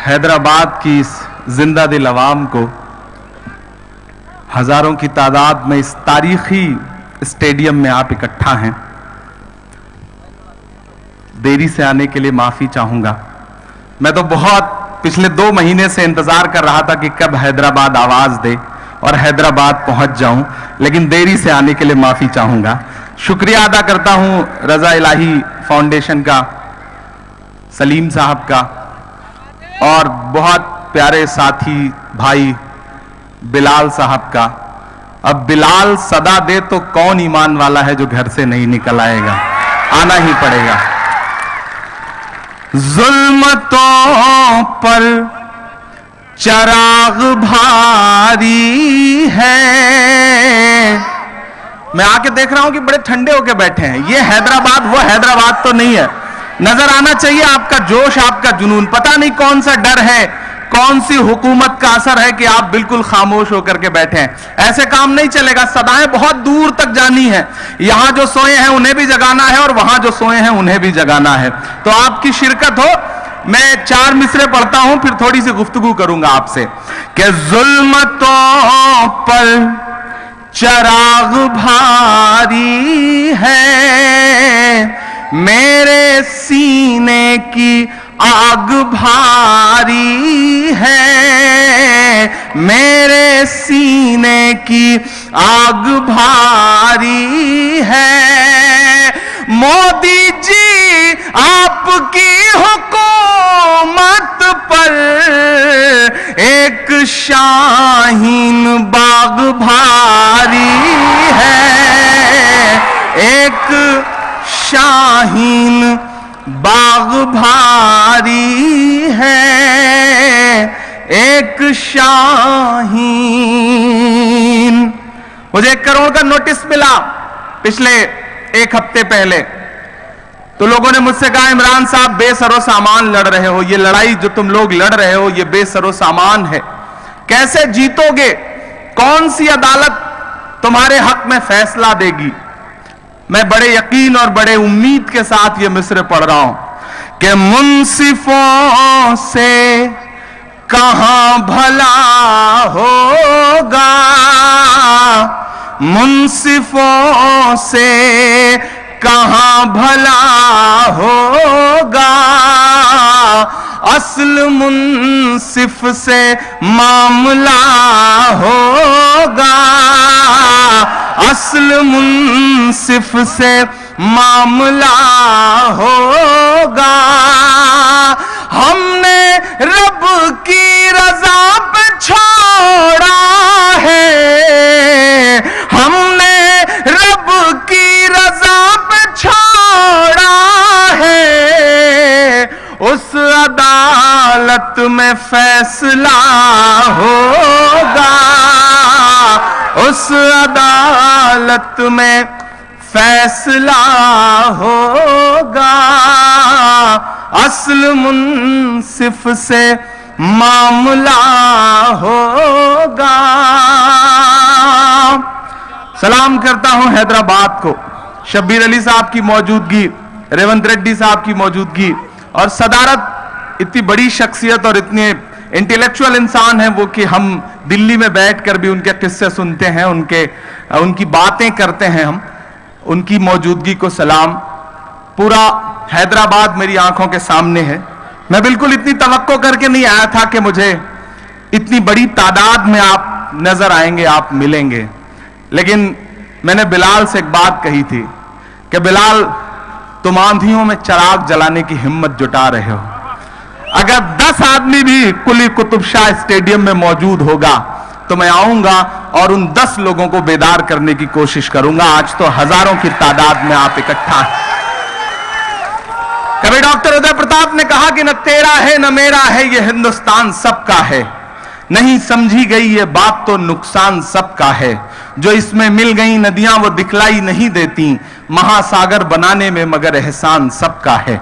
हैदराबाद की इस जिंदा दिल अवाम को हजारों की तादाद में इस तारीखी स्टेडियम में आप इकट्ठा हैं। देरी से आने के लिए माफी चाहूंगा। मैं तो बहुत पिछले 2 महीने से इंतजार कर रहा था कि कब हैदराबाद आवाज दे और हैदराबाद पहुंच जाऊं, लेकिन देरी से आने के लिए माफी चाहूंगा। शुक्रिया अदा करता हूं रजा इलाही फाउंडेशन का, सलीम साहब का, और बहुत प्यारे साथी भाई बिलाल साहब का। अब बिलाल सदा दे तो कौन ईमान वाला है जो घर से नहीं निकल आएगा, आना ही पड़ेगा। जुल्मतों पर चराग भारी है। मैं आके देख रहा हूं कि बड़े ठंडे होके बैठे हैं। ये हैदराबाद वो हैदराबाद तो नहीं है। नजर आना चाहिए आपका जोश, आपका जुनून। पता नहीं कौन सा डर है, कौन सी हुकूमत का असर है कि आप बिल्कुल खामोश होकर के बैठे हैं। ऐसे काम नहीं चलेगा। सदाएं बहुत दूर तक जानी है। यहां जो सोए हैं उन्हें भी जगाना है और वहां जो सोए हैं उन्हें भी जगाना है। तो आपकी शिरकत हो। मैं 4 मिसरे पढ़ता हूं, फिर थोड़ी सी गुफ्तगू करूंगा आपसे कि जुल्मतों पर चराग भारी है, मेरे सीने की आग भारी है, मेरे सीने की आग भारी है। मोदी जी आपकी हुकूमत पर एक शाहीन बाग भारी है, एक शाहीन बाग भारी है, एक शाहीन। मुझे 1 करोड़ का नोटिस मिला पिछले 1 हफ्ते पहले। तो लोगों ने मुझसे कहा इमरान साहब बेसरो सामान लड़ रहे हो, ये लड़ाई जो तुम लोग लड़ रहे हो ये बेसरो सामान है, कैसे जीतोगे? कौन सी अदालत तुम्हारे हक में फैसला देगी? मैं बड़े यकीन और बड़े उम्मीद के साथ ये मिसरे पढ़ रहा हूं कि मुंसिफों से कहां भला होगा, मुंसिफों से कहां भला होगा, असल मुंसिफ से मामला होगा, असल मुंसिफ से मामला होगा। हमने रब की रजा पे छोड़ा है, हमने रब की रजा पे छोड़ा है, उस अदालत में फैसला होगा, उस अदालत में फैसला होगा, असल मुंसिफ से मामला होगा। सलाम करता हूं हैदराबाद को, शब्बीर अली साहब की मौजूदगी, रेवंत रेड्डी साहब की मौजूदगी और सदारत। इतनी बड़ी शख्सियत और इतने इंटेलेक्चुअल इंसान हैं वो कि हम दिल्ली में बैठकर भी उनके किस्से सुनते हैं, उनकी बातें करते हैं हम। उनकी मौजूदगी को सलाम। पूरा हैदराबाद मेरी आंखों के सामने है। मैं बिल्कुल इतनी तवक्को करके नहीं आया था कि मुझे इतनी बड़ी तादाद में आप नजर आएंगे, आप मिलेंगे। लेकिन मैंने बिलाल से एक बात कही थी कि बिलाल, तुम आंधियों में चिराग जलाने की हिम्मत जुटा रहे हो। अगर 10 आदमी भी कुली कुतुब शाह स्टेडियम में मौजूद होगा तो मैं आऊंगा और उन 10 लोगों को बेदार करने की कोशिश करूंगा। आज तो हजारों की तादाद में आप इकट्ठा हैं। कभी डॉक्टर उदय प्रताप ने कहा कि न तेरा है न मेरा है, ये हिंदुस्तान सबका है। नहीं समझी गई ये बात तो नुकसान सबका है। जो इसमें मिल गई नदियां वो दिखलाई नहीं देती, महासागर बनाने में मगर एहसान सबका है।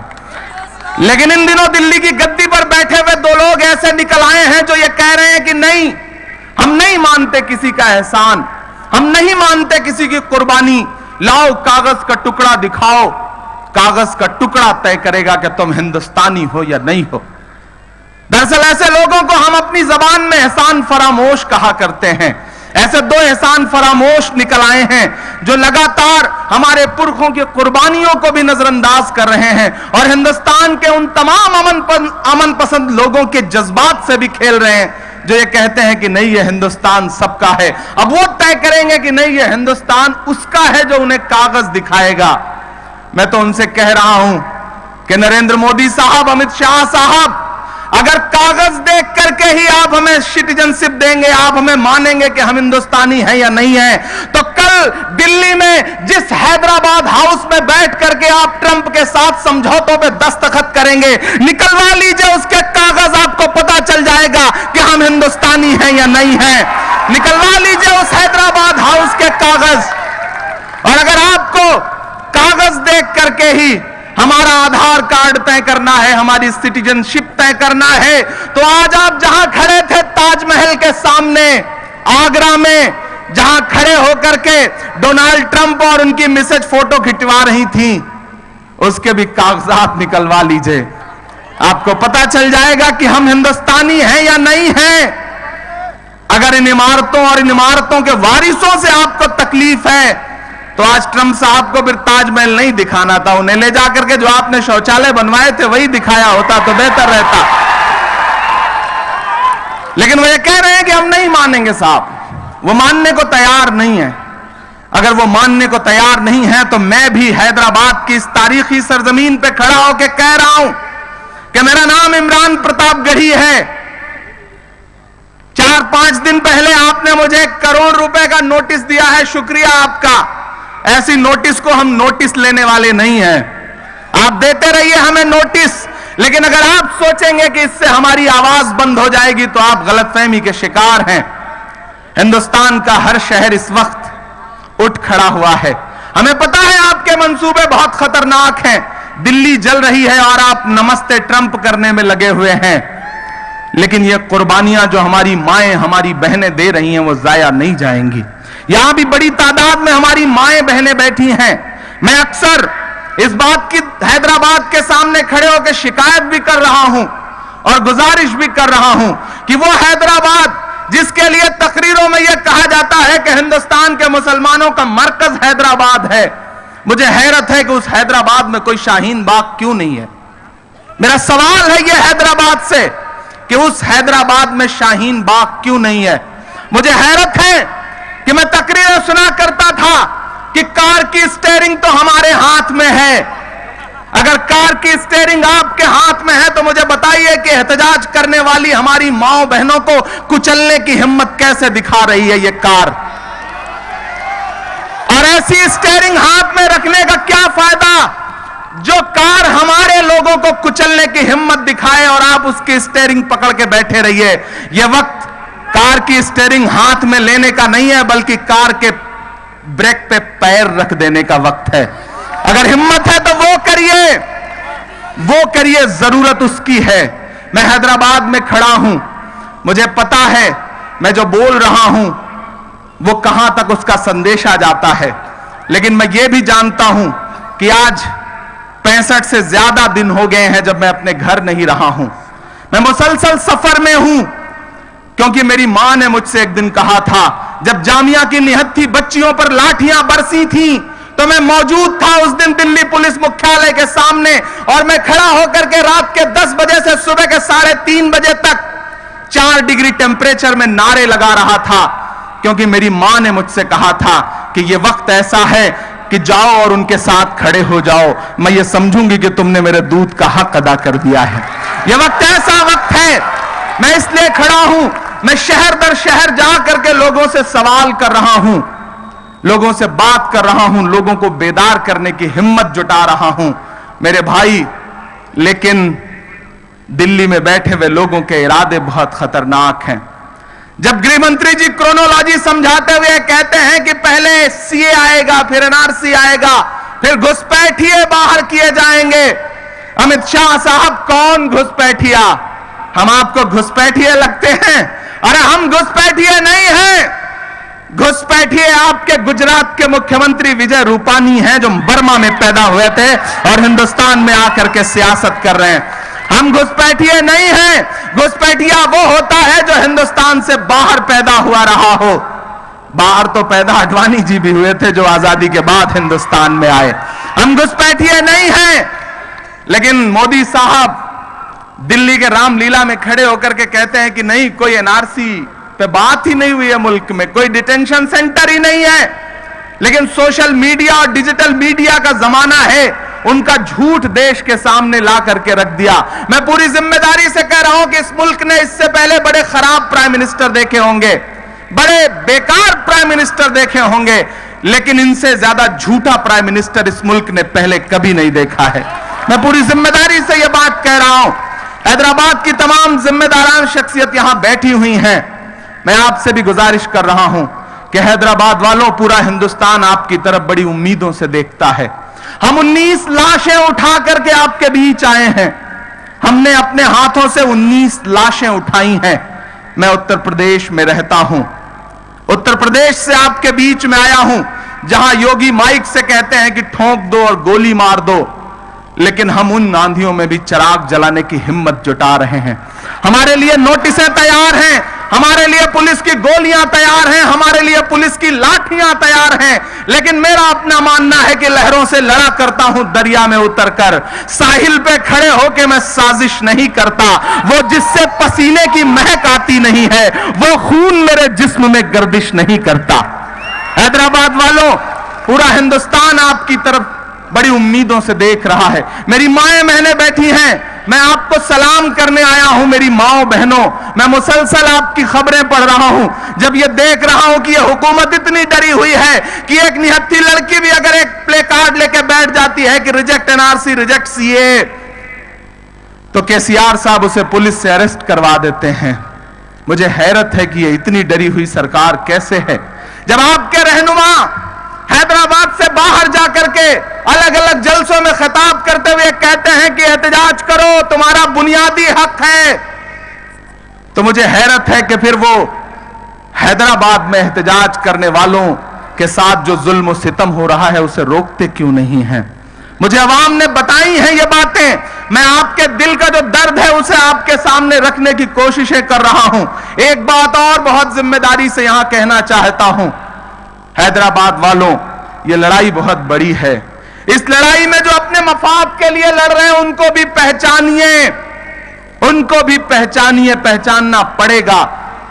लेकिन इन दिनों दिल्ली की गद्दी पर बैठे हुए 2 लोग ऐसे निकल आए हैं जो ये कह रहे हैं कि नहीं, हम नहीं मानते किसी का एहसान, हम नहीं मानते किसी की कुर्बानी। लाओ कागज का टुकड़ा दिखाओ, कागज का टुकड़ा तय करेगा कि तुम हिंदुस्तानी हो या नहीं हो। दरअसल ऐसे लोगों को हम अपनी जबान में एहसान फरामोश कहा करते हैं। ऐसे दो एहसान फरामोश निकल आए हैं जो लगातार हमारे पुरखों की कुर्बानियों को भी नजरअंदाज कर रहे हैं और हिंदुस्तान के उन तमाम अमन पसंद लोगों के जज्बात से भी खेल रहे हैं जो ये कहते हैं कि नहीं, ये हिंदुस्तान सबका है। अब वो तय करेंगे कि नहीं, ये हिंदुस्तान उसका है जो उन्हें कागज दिखाएगा। मैं तो उनसे कह रहा हूं कि नरेंद्र मोदी साहब, अमित शाह साहब, अगर कागज देख करके ही आप हमें सिटीजनशिप देंगे, आप हमें मानेंगे कि हम हिंदुस्तानी हैं या नहीं हैं, तो कल दिल्ली में जिस हैदराबाद हाउस में बैठ करके आप ट्रंप के साथ समझौतों पे दस्तखत करेंगे, निकलवा लीजिए उसके कागज, आपको पता चल जाएगा कि हम हिंदुस्तानी हैं या नहीं हैं। निकलवा लीजिए उस हैदराबाद हाउस के कागज। और अगर आपको कागज देख करके ही हमारा आधार कार्ड तय करना है, हमारी सिटीजनशिप तय करना है, तो आज आप जहां खड़े थे ताजमहल के सामने आगरा में, जहां खड़े होकर के डोनाल्ड ट्रंप और उनकी मिसेज फोटो खिंचवा रही थी, उसके भी कागजात निकलवा लीजिए। आपको पता चल जाएगा कि हम हिंदुस्तानी हैं या नहीं हैं। अगर इन इमारतों और इन इमारतों के वारिसों से आपको तकलीफ है तो आज ट्रंप साहब को फिर ताजमहल नहीं दिखाना था, उन्हें ले जाकर के जो आपने शौचालय बनवाए थे वही दिखाया होता तो बेहतर रहता। लेकिन वो ये कह रहे हैं कि हम नहीं मानेंगे साहब, वो मानने को तैयार नहीं है। अगर वो मानने को तैयार नहीं है तो मैं भी हैदराबाद की इस तारीखी सरजमीन पे खड़ा होकर कह रहा हूं कि मेरा नाम इमरान प्रतापगढ़ी है। 4-5 दिन पहले आपने मुझे 1 करोड़ रुपए का नोटिस दिया है, शुक्रिया आपका। ऐसी नोटिस को हम नोटिस लेने वाले नहीं हैं। आप देते रहिए हमें नोटिस, लेकिन अगर आप सोचेंगे कि इससे हमारी आवाज बंद हो जाएगी तो आप गलतफहमी के शिकार हैं। हिंदुस्तान का हर शहर इस वक्त उठ खड़ा हुआ है। हमें पता है आपके मंसूबे बहुत खतरनाक हैं, दिल्ली जल रही है और आप नमस्ते ट्रंप करने में लगे हुए हैं, लेकिन ये कुर्बानियां जो हमारी माएं, हमारी बहनें दे रही हैं वो जाया नहीं जाएंगी। यहां भी बड़ी तादाद में हमारी माएं बहनें बैठी हैं। मैं अक्सर इस बात की हैदराबाद के सामने खड़े होकर शिकायत भी कर रहा हूं और गुजारिश भी कर रहा हूं कि वो हैदराबाद जिसके लिए तकरीरों में यह कहा जाता है कि हिंदुस्तान के मुसलमानों का मरकज हैदराबाद है, मुझे हैरत है कि उस हैदराबाद में कोई शाहीन बाग क्यों नहीं है। मेरा सवाल है यह हैदराबाद से कि उस हैदराबाद में शाहीन बाग क्यों नहीं है। मुझे हैरत है कि मैं तकरीरें सुना करता था कि कार की स्टीयरिंग तो हमारे हाथ में है। अगर कार की स्टीयरिंग आपके हाथ में है तो मुझे बताइए कि एहतजाज करने वाली हमारी माओ बहनों को कुचलने की हिम्मत कैसे दिखा रही है ये कार। और ऐसी स्टीयरिंग हाथ में रखने का क्या फायदा जो कार हमारे लोगों को कुचलने की हिम्मत दिखाए और आप उसकी स्टीयरिंग पकड़ के बैठे रहिए। यह वक्त कार की स्टीयरिंग हाथ में लेने का नहीं है, बल्कि कार के ब्रेक पे पैर रख देने का वक्त है। अगर हिम्मत है तो वो करिए, जरूरत उसकी है। मैं हैदराबाद में खड़ा हूं, मुझे पता है मैं जो बोल रहा हूं वो कहां तक उसका संदेशा जाता है, लेकिन मैं ये भी जानता हूं कि आज 65 से ज्यादा दिन हो गए हैं जब मैं अपने घर नहीं रहा हूं। मैं मुसलसल सफर में हूं, क्योंकि मेरी मां ने मुझसे एक दिन कहा था, जब जामिया की निहत्थी बच्चियों पर लाठियां बरसी थी तो मैं मौजूद था उस दिन दिल्ली पुलिस मुख्यालय के सामने, और मैं खड़ा होकर के रात के 10 बजे से सुबह के 3:30 बजे तक 4 डिग्री टेम्परेचर में नारे लगा रहा था, क्योंकि मेरी मां ने मुझसे कहा था कि यह वक्त ऐसा है कि जाओ और उनके साथ खड़े हो जाओ, मैं ये समझूंगी कि तुमने मेरे दूध का हक अदा कर दिया है। यह वक्त ऐसा वक्त है, मैं इसलिए खड़ा हूं, मैं शहर दर शहर जा करके लोगों से सवाल कर रहा हूं, लोगों से बात कर रहा हूं, लोगों को बेदार करने की हिम्मत जुटा रहा हूं मेरे भाई। लेकिन दिल्ली में बैठे हुए लोगों के इरादे बहुत खतरनाक हैं। जब गृह मंत्री जी क्रोनोलॉजी समझाते हुए कहते हैं कि पहले सीए आएगा, फिर एनआरसी आएगा, फिर घुसपैठिए बाहर किए जाएंगे। अमित शाह साहब, कौन घुसपैठिया? हम आपको घुसपैठिए लगते हैं? अरे हम घुसपैठिए नहीं हैं। घुसपैठिए आपके गुजरात के मुख्यमंत्री विजय रूपानी हैं, जो बर्मा में पैदा हुए थे और हिंदुस्तान में आकर के सियासत कर रहे हैं। हम घुसपैठिए नहीं हैं। घुसपैठिया वो होता है जो हिंदुस्तान से बाहर पैदा हुआ रहा हो। बाहर तो पैदा अडवाणी जी भी हुए थे जो आजादी के बाद हिंदुस्तान में आए। हम घुसपैठिए नहीं हैं। लेकिन मोदी साहब दिल्ली के रामलीला में खड़े होकर के कहते हैं कि नहीं, कोई एनआरसी पे बात ही नहीं हुई है, मुल्क में कोई डिटेंशन सेंटर ही नहीं है। लेकिन सोशल मीडिया और डिजिटल मीडिया का जमाना है, उनका झूठ देश के सामने ला करके रख दिया। मैं पूरी जिम्मेदारी से कह रहा हूं कि इस मुल्क ने इससे पहले बड़े खराब प्राइम मिनिस्टर देखे होंगे, बड़े बेकार प्राइम मिनिस्टर देखे होंगे, लेकिन इनसे ज्यादा झूठा प्राइम मिनिस्टर इस मुल्क ने पहले कभी नहीं देखा है। मैं पूरी जिम्मेदारी से यह बात कह रहा हूं। हैदराबाद की तमाम जिम्मेदारान शख्सियत यहां बैठी हुई हैं। मैं आपसे भी गुजारिश कर रहा हूं कि हैदराबाद वालों, पूरा हिंदुस्तान आपकी तरफ बड़ी उम्मीदों से देखता है। हम 19 लाशें उठा करके आपके बीच आए हैं। हमने अपने हाथों से 19 लाशें उठाई हैं। मैं उत्तर प्रदेश में रहता हूं, उत्तर प्रदेश से आपके बीच में आया हूं, जहां योगी माइक से कहते हैं कि ठोंक दो और गोली मार दो, लेकिन हम उन आंधियों में भी चिराग जलाने की हिम्मत जुटा रहे हैं। हमारे लिए नोटिसें तैयार हैं, हमारे लिए पुलिस की गोलियां तैयार हैं, हमारे लिए पुलिस की लाठियां तैयार हैं। लेकिन मेरा अपना मानना है कि लहरों से लड़ा करता हूं दरिया में उतरकर। साहिल पे खड़े होकर मैं साजिश नहीं करता। वो जिससे पसीने की महक आती नहीं है, वो खून मेरे जिस्म में गर्दिश नहीं करता। हैदराबाद वालों, पूरा हिंदुस्तान आपकी तरफ बड़ी उम्मीदों से देख रहा है। मेरी माएं बहनें बैठी हैं, मैं आपको सलाम करने आया हूं। मेरी माओ बहनों, मैं मुसलसल आपकी खबरें पढ़ रहा हूं। जब ये देख रहा हूं कि ये हुकूमत इतनी डरी हुई है कि एक निहत्थी लड़की भी अगर एक प्ले कार्ड लेके बैठ जाती है कि रिजेक्ट एनआरसी, रिजेक्ट सीए, तो केसीआर साहब उसे पुलिस से अरेस्ट करवा देते हैं। मुझे हैरत है कि ये इतनी डरी हुई सरकार कैसे है, जब आपके रहनुमा हैदराबाद से बाहर जाकर के अलग अलग जलसों में खिताब करते हुए कहते हैं कि एहतजाज करो, तुम्हारा बुनियादी हक है। तो मुझे हैरत है कि फिर वो हैदराबाद में एहतजाज करने वालों के साथ जो जुल्म और सितम हो रहा है उसे रोकते क्यों नहीं हैं। मुझे अवाम ने बताई हैं ये बातें। मैं आपके दिल का जो दर्द है उसे आपके सामने रखने की कोशिशें कर रहा हूं। एक बात और बहुत जिम्मेदारी से यहां कहना चाहता हूं, हैदराबाद वालों, ये लड़ाई बहुत बड़ी है। इस लड़ाई में जो अपने मफाद के लिए लड़ रहे हैं उनको भी पहचानिए, उनको भी पहचानिए। पहचानना पड़ेगा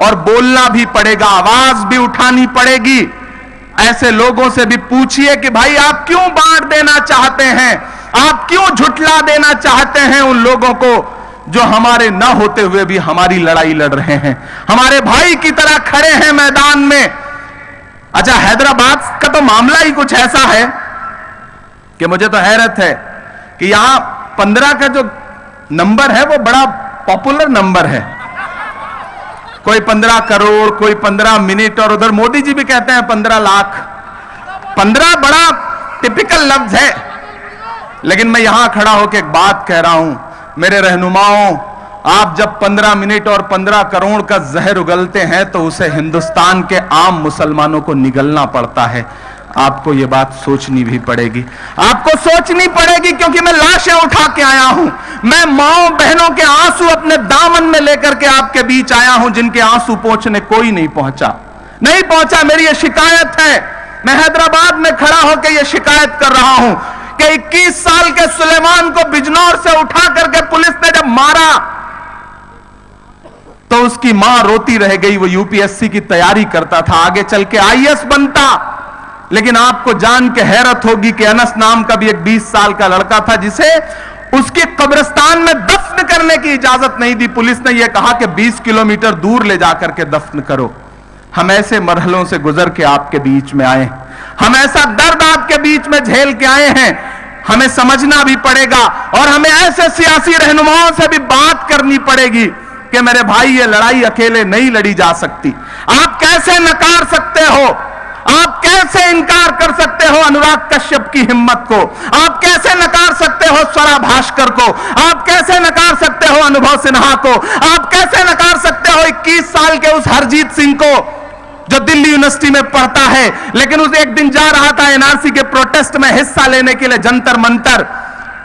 और बोलना भी पड़ेगा, आवाज भी उठानी पड़ेगी। ऐसे लोगों से भी पूछिए कि भाई आप क्यों बांट देना चाहते हैं, आप क्यों झुठला देना चाहते हैं उन लोगों को जो हमारे ना होते हुए भी हमारी लड़ाई लड़ रहे हैं, हमारे भाई की तरह खड़े हैं मैदान में। अच्छा, हैदराबाद का तो मामला ही कुछ ऐसा है कि मुझे तो हैरत है कि यहां 15 का जो नंबर है वो बड़ा पॉपुलर नंबर है। कोई 15 करोड़, कोई 15 मिनट, और उधर मोदी जी भी कहते हैं 15 लाख। 15 बड़ा टिपिकल लफ्ज है। लेकिन मैं यहां खड़ा होकर एक बात कह रहा हूं, मेरे रहनुमाओं, आप जब 15 मिनट और 15 करोड़ का जहर उगलते हैं तो उसे हिंदुस्तान के आम मुसलमानों को निगलना पड़ता है। आपको यह बात सोचनी भी पड़ेगी, आपको सोचनी पड़ेगी, क्योंकि मैं लाशें उठा के आया हूं। मैं माओ बहनों के आंसू अपने दामन में लेकर के आपके बीच आया हूं, जिनके आंसू पोंछने कोई नहीं पहुंचा। मेरी यह शिकायत है। मैं हैदराबाद में खड़ा होकर यह शिकायत कर रहा हूं कि 21 साल के सुलेमान को बिजनौर से उठा करके पुलिस ने जब मारा तो उसकी मां रोती रह गई। वो यूपीएससी की तैयारी करता था, आगे चल के आईएएस बनता। लेकिन आपको जान के हैरत होगी कि अनस नाम का भी एक 20 साल का लड़का था, जिसे उसके कब्रिस्तान में दफन करने की इजाजत नहीं दी। पुलिस ने यह कहा कि 20 किलोमीटर दूर ले जाकर के दफन करो। हम ऐसे मरहलों से गुजर के आपके बीच में आए, हम ऐसा दर्द आपके बीच में झेल के आए हैं। हमें समझना भी पड़ेगा और हमें ऐसे सियासी रहनुमाओं से भी बात करनी पड़ेगी कि मेरे भाई, ये लड़ाई अकेले नहीं लड़ी जा सकती। आप कैसे नकार सकते हो, आप कैसे इनकार कर सकते हो अनुराग कश्यप की हिम्मत को, आप कैसे नकार सकते हो स्वरा भास्कर को, आप कैसे नकार सकते हो अनुभव सिन्हा को, आप कैसे नकार सकते हो 21 साल के उस हरजीत सिंह को जो दिल्ली यूनिवर्सिटी में पढ़ता है, लेकिन उस एक दिन जा रहा था एनआरसी के प्रोटेस्ट में हिस्सा लेने के लिए जंतर मंतर।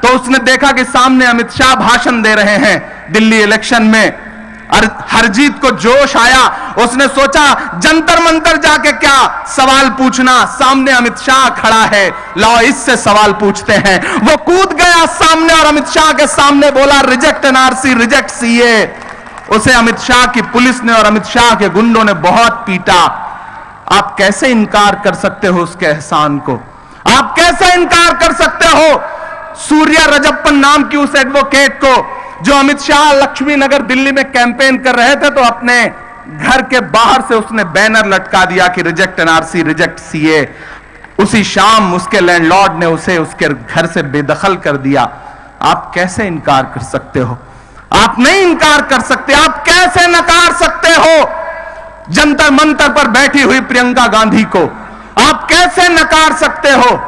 तो उसने देखा कि सामने अमित शाह भाषण दे रहे हैं दिल्ली इलेक्शन में, और हरजीत को जोश आया। उसने सोचा जंतर मंतर जाके क्या सवाल पूछना, सामने अमित शाह खड़ा है, लाओ इससे सवाल पूछते हैं। वो कूद गया सामने और अमित शाह के सामने बोला रिजेक्ट एनआरसी, रिजेक्ट सीए। उसे अमित शाह की पुलिस ने और अमित शाह के गुंडों ने बहुत पीटा। आप कैसे इनकार कर सकते हो उसके एहसान को? आप कैसे इनकार कर सकते हो सूर्या रजप्पन नाम की उस एडवोकेट को, जो अमित शाह लक्ष्मी नगर दिल्ली में कैंपेन कर रहे थे तो अपने घर के बाहर से उसने बैनर लटका दिया कि रिजेक्ट एनआरसी, रिजेक्ट सीए। उसी शाम उसके लैंडलॉर्ड ने उसे उसके घर से बेदखल कर दिया। आप कैसे इनकार कर सकते हो? आप नहीं इनकार कर सकते। आप कैसे नकार सकते हो जंतर मंतर पर बैठी हुई प्रियंका गांधी को? आप कैसे नकार सकते हो?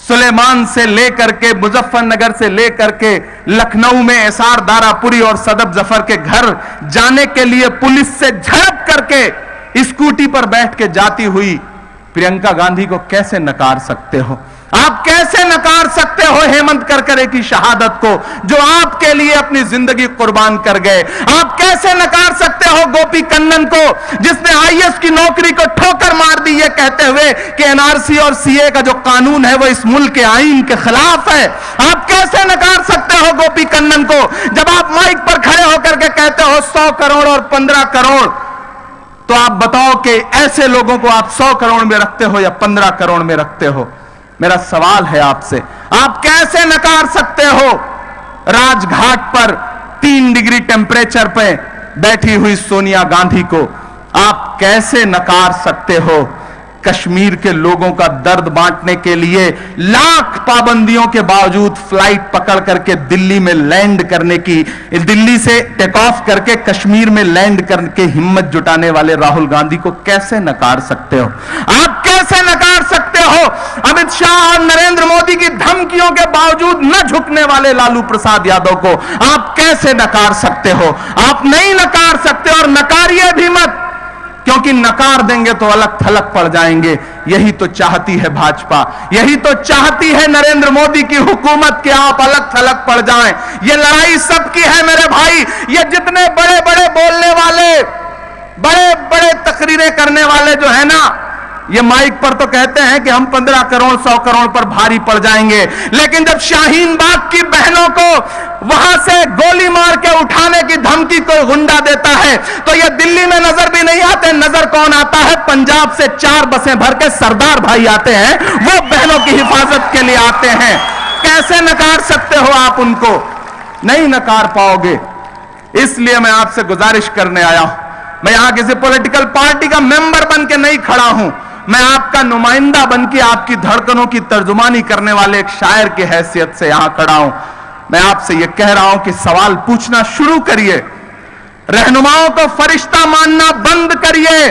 सुलेमान से लेकर के मुजफ्फरनगर से लेकर के लखनऊ में एसआर दारापुरी और सदफ जफर के घर जाने के लिए पुलिस से झड़प करके स्कूटी पर बैठ के जाती हुई प्रियंका गांधी को कैसे नकार सकते हो? आप कैसे नकार सकते हो हेमंत करकरे की शहादत को, जो आपके लिए अपनी जिंदगी कुर्बान कर गए? आप कैसे नकार सकते हो गोपी कन्नन को, जिसने आईएएस की नौकरी को ठोकर मार दी ये कहते हुए कि एनआरसी और सीए का जो कानून है वो इस मुल्क के आईन के खिलाफ है? आप कैसे नकार सकते हो गोपी कन्नन को, जब आप माइक पर खड़े होकर के कहते हो 100 करोड़ और 15 करोड़? तो आप बताओ कि ऐसे लोगों को आप 100 करोड़ में रखते हो या 15 करोड़ में रखते हो? मेरा सवाल है आपसे, आप कैसे नकार सकते हो राजघाट पर 3 डिग्री टेम्परेचर पे बैठी हुई सोनिया गांधी को? आप कैसे नकार सकते हो कश्मीर के लोगों का दर्द बांटने के लिए लाख पाबंदियों के बावजूद फ्लाइट पकड़ करके दिल्ली में लैंड करने की, दिल्ली से टेक ऑफ करके कश्मीर में लैंड करके हिम्मत जुटाने वाले राहुल गांधी को कैसे नकार सकते हो? आप कैसे नकार सकते हो अमित शाह और नरेंद्र मोदी की धमकियों के बावजूद न झुकने वाले लालू प्रसाद यादव को? आप कैसे नकार सकते हो? आप नहीं नकार सकते, और नकारिए भी मत, क्योंकि नकार देंगे तो अलग थलग पड़ जाएंगे। यही तो चाहती है भाजपा, यही तो चाहती है नरेंद्र मोदी की हुकूमत कि आप अलग थलग पड़ जाएं। ये लड़ाई सबकी है मेरे भाई। ये जितने बड़े बड़े बोलने वाले, बड़े बड़े तकरीरें करने वाले जो है ना, ये माइक पर तो कहते हैं कि हम 15 करोड़ 100 करोड़ पर भारी पड़ जाएंगे, लेकिन जब शाहीन बाग की बहनों को वहां से गोली मार के उठाने की धमकी कोई गुंडा देता है तो ये दिल्ली में नजर भी नहीं आते। नजर कौन आता है? पंजाब से 4 बसें भर के सरदार भाई आते हैं, वो बहनों की हिफाजत के लिए आते हैं। कैसे नकार सकते हो आप उनको? नहीं नकार पाओगे। इसलिए मैं आपसे गुजारिश करने आया हूं। मैं यहां किसी पॉलिटिकल पार्टी का मेंबर बन के नहीं खड़ा हूं, मैं आपका नुमाइंदा बनके आपकी धड़कनों की तर्जुमानी करने वाले एक शायर की हैसियत से यहां खड़ा हूं। मैं आपसे यह कह रहा हूं कि सवाल पूछना शुरू करिए, रहनुमाओं को फरिश्ता मानना बंद करिए।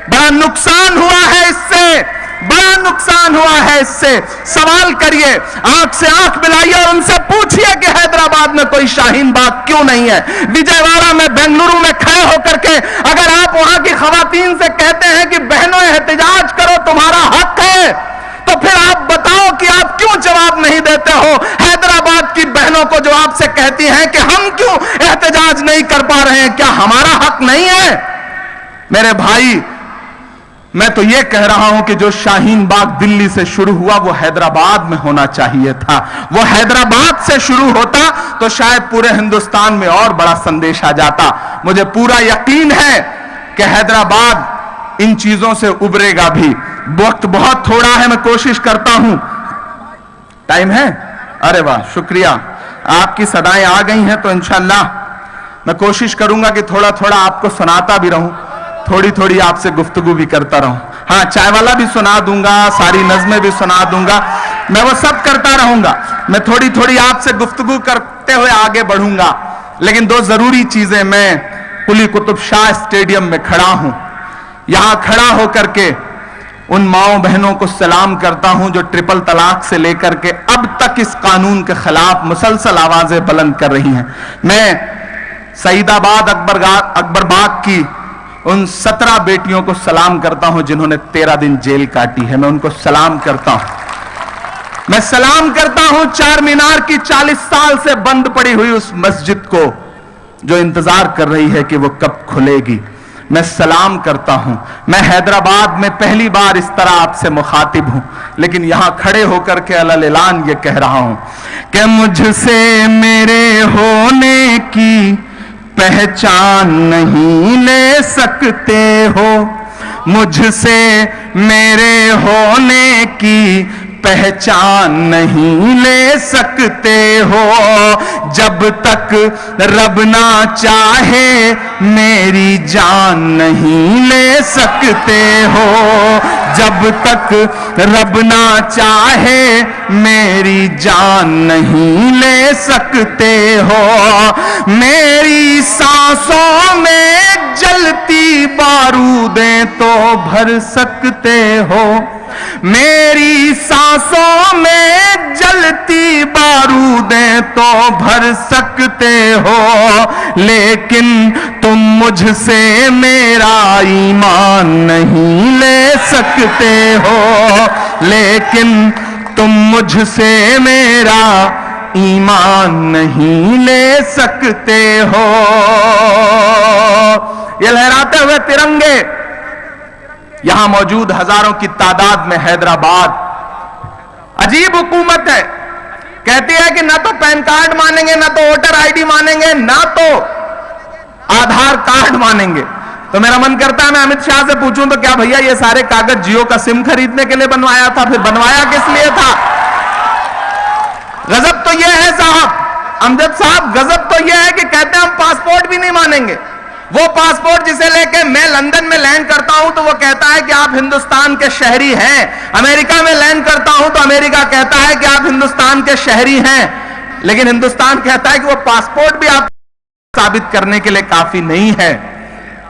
बड़ा नुकसान हुआ है इससे, बड़ा नुकसान हुआ है इससे। सवाल करिए, आंख से आंख मिलाइए और उनसे पूछिए कि हैदराबाद में कोई शाहीन बाग क्यों नहीं है? विजयवाड़ा में, बेंगलुरु में खड़े होकर के अगर आप वहां की खवातीन से कहते हैं कि बहनों एहतजाज करो, तुम्हारा हक है, तो फिर आप बताओ कि आप क्यों जवाब नहीं देते हो हैदराबाद की बहनों को जो आपसे कहती हैं कि हम क्यों एहतजाज नहीं कर पा रहे हैं? क्या हमारा हक नहीं है? मेरे भाई, मैं तो यह कह रहा हूं कि जो शाहीन बाग दिल्ली से शुरू हुआ वो हैदराबाद में होना चाहिए था। वो हैदराबाद से शुरू होता तो शायद पूरे हिंदुस्तान में और बड़ा संदेश आ जाता। मुझे पूरा यकीन है कि हैदराबाद इन चीजों से उबरेगा भी। वक्त बहुत थोड़ा है, मैं कोशिश करता हूं। टाइम है? अरे वाह, शुक्रिया, आपकी सदाएं आ गई हैं, तो इंशाल्लाह मैं कोशिश करूंगा कि थोड़ा थोड़ा आपको सुनाता भी रहूं, थोड़ी थोड़ी आपसे गुफ्तगू भी करता रहूं। हाँ, चाय वाला भी सुना दूंगा, सारी नज़में भी सुना दूंगा, मैं वो सब करता रहूंगा। मैं थोड़ी थोड़ी आपसे गुफ्तगू करते हुए आगे बढ़ूंगा। लेकिन 2 जरूरी चीजें, मैं कुली कुतुब शाह स्टेडियम में खड़ा हूं, यहां खड़ा होकर के उन माओ बहनों को सलाम करता हूं जो ट्रिपल तलाक से लेकर के अब तक इस कानून के खिलाफ मुसलसल आवाजें बुलंद कर रही हैं। मैं सईदाबाद अकबरबाग की उन 17 बेटियों को सलाम करता हूं जिन्होंने 13 दिन जेल काटी है। मैं उनको सलाम करता हूं, मैं सलाम करता हूं चार मीनार की 40 साल से बंद पड़ी हुई उस मस्जिद को जो इंतजार कर रही है कि वो कब खुलेगी। मैं सलाम करता हूं। मैं हैदराबाद में पहली बार इस तरह आपसे मुखातिब हूं, लेकिन यहां खड़े होकर के अलल ऐलान ये कह रहा हूं कि मुझसे मेरे होने की पहचान नहीं ले सकते हो, मुझसे मेरे होने की पहचान नहीं ले सकते हो। जब तक रब ना चाहे मेरी जान नहीं ले सकते हो, जब तक रब ना चाहे मेरी जान नहीं ले सकते हो। मेरी सांसों में जलती बारूदें तो भर सकते हो, मेरी सांसों में जलती बारूदें तो भर सकते हो, लेकिन तुम मुझसे मेरा ईमान नहीं ले सकते हो, लेकिन तुम मुझसे मेरा ईमान नहीं ले सकते हो। ये लहराते हुए तिरंगे यहां मौजूद हजारों की तादाद में हैदराबाद। अजीब हुकूमत है, कहती है कि ना तो पैन कार्ड मानेंगे, ना तो वोटर आईडी मानेंगे, ना तो आधार कार्ड मानेंगे। तो मेरा मन करता है मैं अमित शाह से पूछूं तो क्या भैया ये सारे कागज जियो का सिम खरीदने के लिए बनवाया था, फिर बनवाया किस लिए था? गजब तो यह है साहब, अमजद साहब, गजब तो यह है कि कहते हैं हम पासपोर्ट भी नहीं मानेंगे। वो पासपोर्ट जिसे लेके मैं लंदन में लैंड करता हूं तो वो कहता है कि आप हिंदुस्तान के शहरी हैं, अमेरिका में लैंड करता हूं तो अमेरिका कहता है कि आप हिंदुस्तान के शहरी हैं, लेकिन हिंदुस्तान कहता है कि वो पासपोर्ट भी आप साबित करने के लिए काफी नहीं है।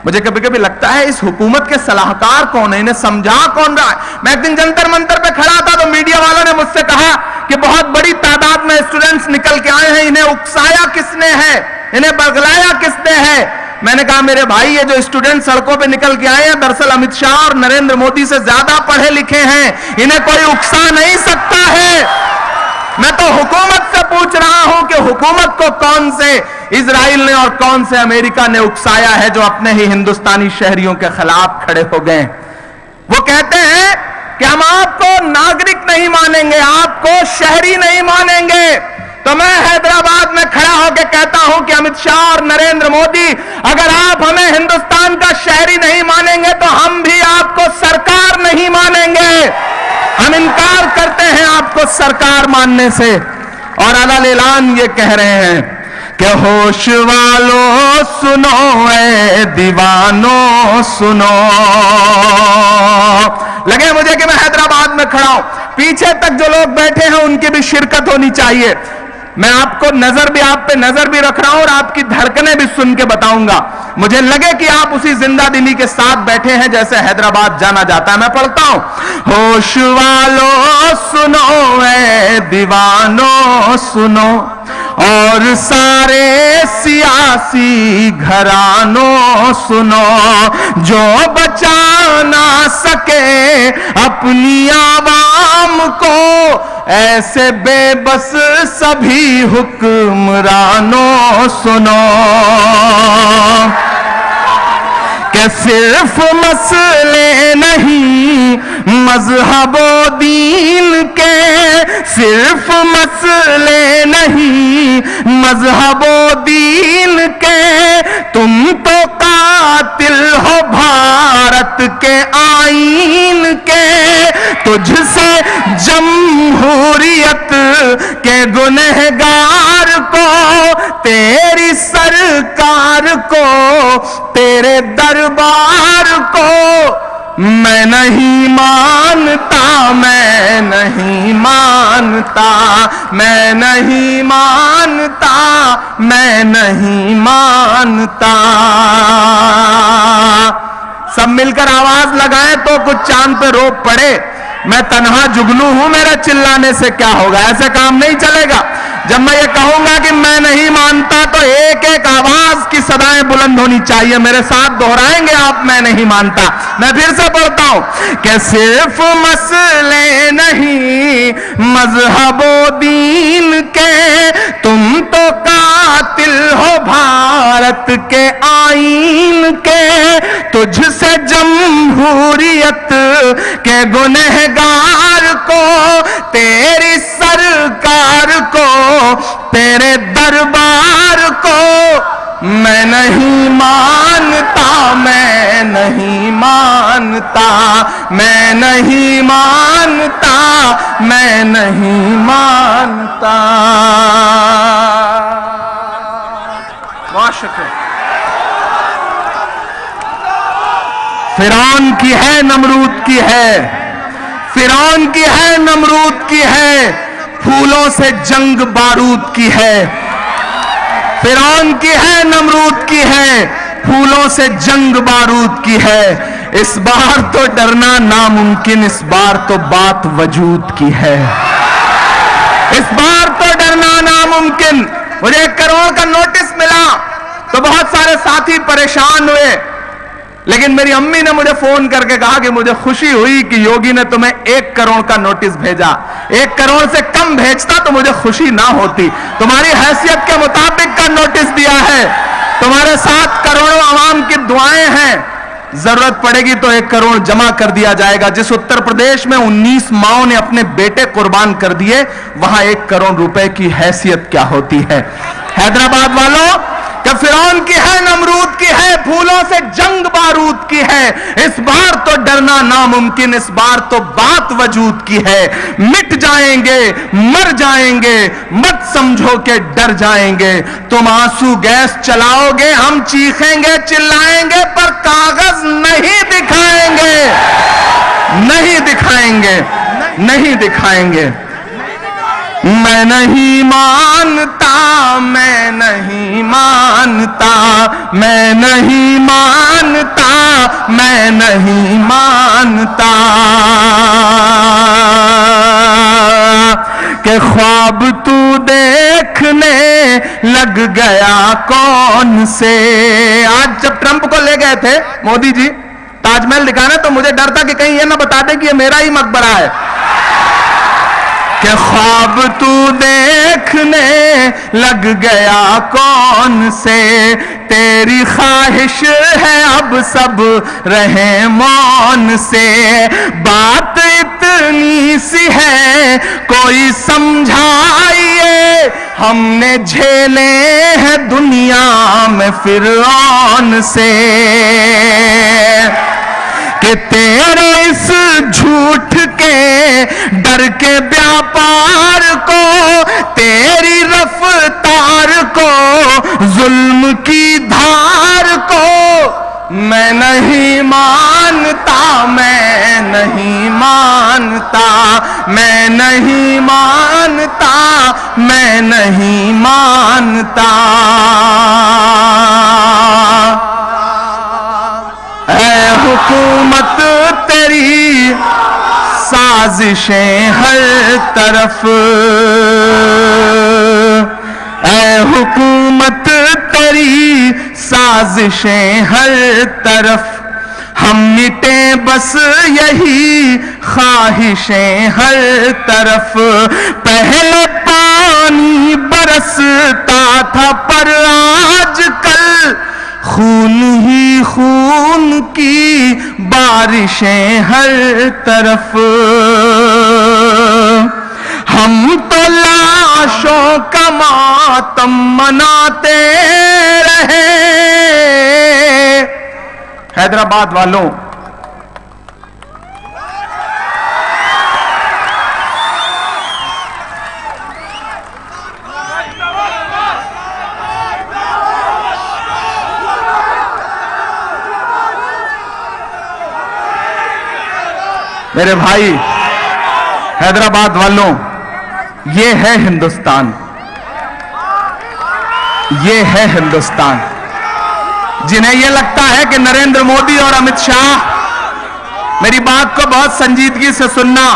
मुझे कभी कभी लगता है इस हुकूमत के सलाहकार कौन है, इन्हें समझा कौन रहा है। मैं एक दिन जंतर मंतर पे खड़ा था तो मीडिया वालों ने मुझसे कहा कि बहुत बड़ी तादाद में स्टूडेंट्स निकल के आए हैं, इन्हें उकसाया किसने है, इन्हें बगलाया किसने है? मैंने कहा मेरे भाई ये जो स्टूडेंट सड़कों पे निकल के आए हैं दरअसल अमित शाह और नरेंद्र मोदी से ज्यादा पढ़े लिखे हैं, इन्हें कोई उकसा नहीं सकता है। मैं तो हुकूमत से पूछ रहा हूं कि हुकूमत को कौन से इजराइल ने और कौन से अमेरिका ने उकसाया है जो अपने ही हिंदुस्तानी शहरियों के खिलाफ खड़े हो गए। वो कहते हैं कि हम आपको नागरिक नहीं मानेंगे, आपको शहरी नहीं मानेंगे। तो मैं हैदराबाद में खड़ा होकर कहता हूं कि अमित शाह और नरेंद्र मोदी, अगर आप हमें हिंदुस्तान का शहरी नहीं मानेंगे तो हम भी आपको सरकार नहीं मानेंगे। हम इनकार करते हैं आपको सरकार मानने से। और अलल ऐलान ये कह रहे हैं कि होश वालों सुनो, ऐ दीवानों सुनो। लगे मुझे कि मैं हैदराबाद में खड़ा हूं, पीछे तक जो लोग बैठे हैं उनकी भी शिरकत होनी चाहिए। मैं आपको आप पे नजर भी रख रहा हूं और आपकी धड़कनें भी सुन के बताऊंगा। मुझे लगे कि आप उसी जिंदा दिली के साथ बैठे हैं जैसे हैदराबाद जाना जाता है। मैं पढ़ता हूं, होश वालों सुनो, ऐ दीवानों सुनो, और सारे सियासी घरानों सुनो, जो बचा ना सके अपनी आवाम को, ऐसे बेबस सभी हुक्मरानों सुनो। कि सिर्फ मसले नहीं मजहबो दीन के, सिर्फ मसले नहीं मजहबो दीन के, तुम तो कातिल हो भारत के आईन के। तुझसे जमहूरियत के गुनहगार को, तेरी सरकार को, तेरे दरबार को मैं नहीं मानता, मैं नहीं मानता, मैं नहीं मानता, मैं नहीं मानता। सब मिलकर आवाज लगाएं तो कुछ चांद पे रोप पड़े। मैं तन्हा जुगनू हूं, मेरे चिल्लाने से क्या होगा? ऐसे काम नहीं चलेगा। जब मैं ये कहूंगा कि मैं नहीं मानता, तो एक एक आवाज की सदाएं बुलंद होनी चाहिए। मेरे साथ दोहराएंगे आप, मैं नहीं मानता। मैं फिर से पढ़ता हूं कि सिर्फ मसले नहीं मजहबो दीन के, तुम तो कातिल हो भारत के आईन के, तुझसे जमहूरियत के गुनहगार को, तेरी सरकार को, तेरे दरबार को मैं नहीं मानता, मैं नहीं मानता, मैं नहीं मानता, मैं नहीं मानता। बहुत शुक्रिया। फिरौन की है, नमरूद की है, फिरौन की है, नमरूद की है, फूलों से जंग बारूद की है। फिरौन की है, नमरूद की है, फूलों से जंग बारूद की है। इस बार तो डरना नामुमकिन, इस बार तो बात वजूद की है। इस बार तो डरना नामुमकिन। मुझे 1 करोड़ का नोटिस मिला तो बहुत सारे साथी परेशान हुए, लेकिन मेरी अम्मी ने मुझे फोन करके कहा कि मुझे खुशी हुई कि योगी ने तुम्हें 1 करोड़ का नोटिस भेजा। 1 करोड़ से कम भेजता तो मुझे खुशी ना होती। तुम्हारी हैसियत के मुताबिक का नोटिस दिया है। तुम्हारे साथ करोड़ों आवाम की दुआएं हैं। जरूरत पड़ेगी तो 1 करोड़ जमा कर दिया जाएगा। जिस उत्तर प्रदेश में 19 माओं ने अपने बेटे कुर्बान कर दिए, वहां 1 करोड़ रुपए की हैसियत क्या होती है? हैदराबाद वालों, कि फिरौन की है, नमरूद की है, फूलों से जंग बारूद की है। इस बार तो डरना नामुमकिन, इस बार तो बात वजूद की है। मिट जाएंगे, मर जाएंगे, मत समझो कि डर जाएंगे। तुम आंसू गैस चलाओगे, हम चीखेंगे चिल्लाएंगे, पर कागज नहीं दिखाएंगे, नहीं दिखाएंगे, नहीं दिखाएंगे। मैं नहीं मानता, मैं नहीं मानता, मैं नहीं मानता, मैं नहीं मानता कि ख्वाब तू देखने लग गया कौन से। आज जब ट्रंप को ले गए थे मोदी जी ताजमहल दिखाने, तो मुझे डर था कि कहीं ये ना बता दे कि ये मेरा ही मकबरा है। कि ख्वाब तू देखने लग गया कौन से, तेरी ख्वाहिश है अब सब रहे मौन से। बात इतनी सी है कोई समझाइए, हमने झेले हैं दुनिया में फिरौन से। कि तेरे इस झूठ के डर के व्यापार को, तेरी रफ्तार को, जुल्म की धार को मैं नहीं मानता, मैं नहीं मानता, मैं नहीं मानता, मैं नहीं मानता। ऐ हुकूमत तेरी साजिशें हर तरफ, ऐ हुकूमत तेरी साजिशें हर तरफ। हम मिटे बस यही ख्वाहिशें हर तरफ। पहले पानी बरसता था पर आजकल खून ही खून की बारिशें हर तरफ। हम तो लाशों का मातम मनाते रहे। हैदराबाद वालों, मेरे भाई हैदराबाद वालों, ये है हिंदुस्तान, ये है हिंदुस्तान। जिन्हें यह लगता है कि नरेंद्र मोदी और अमित शाह मेरी बात को बहुत संजीदगी से सुनना।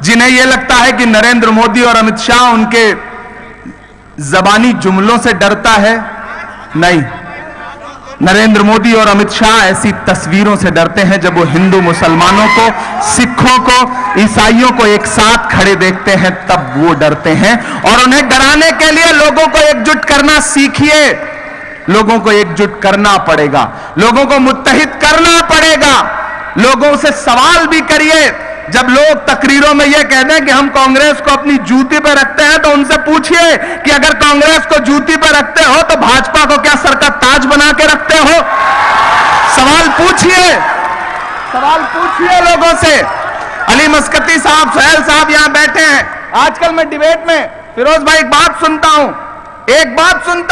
जिन्हें यह लगता है कि नरेंद्र मोदी और अमित शाह उनके जबानी जुमलों से डरता है, नहीं, नरेंद्र मोदी और अमित शाह ऐसी तस्वीरों से डरते हैं जब वो हिंदू मुसलमानों को, सिखों को, ईसाइयों को एक साथ खड़े देखते हैं, तब वो डरते हैं। और उन्हें डराने के लिए लोगों को एकजुट करना सीखिए। लोगों को एकजुट करना पड़ेगा, लोगों को मुत्तहिद करना पड़ेगा। लोगों से सवाल भी करिए। जब लोग तकरीरों में यह कहते हैं कि हम कांग्रेस को अपनी जूती पर रखते हैं, तो उनसे पूछिए कि अगर कांग्रेस को जूती पर रखते हो तो भाजपा को क्या सर का ताज बना के रखते हो? सवाल पूछिए, सवाल पूछिए लोगों से। अली मस्कती साहब, सुहेल साहब यहां बैठे हैं। आजकल मैं डिबेट में फिरोज भाई एक बात सुनता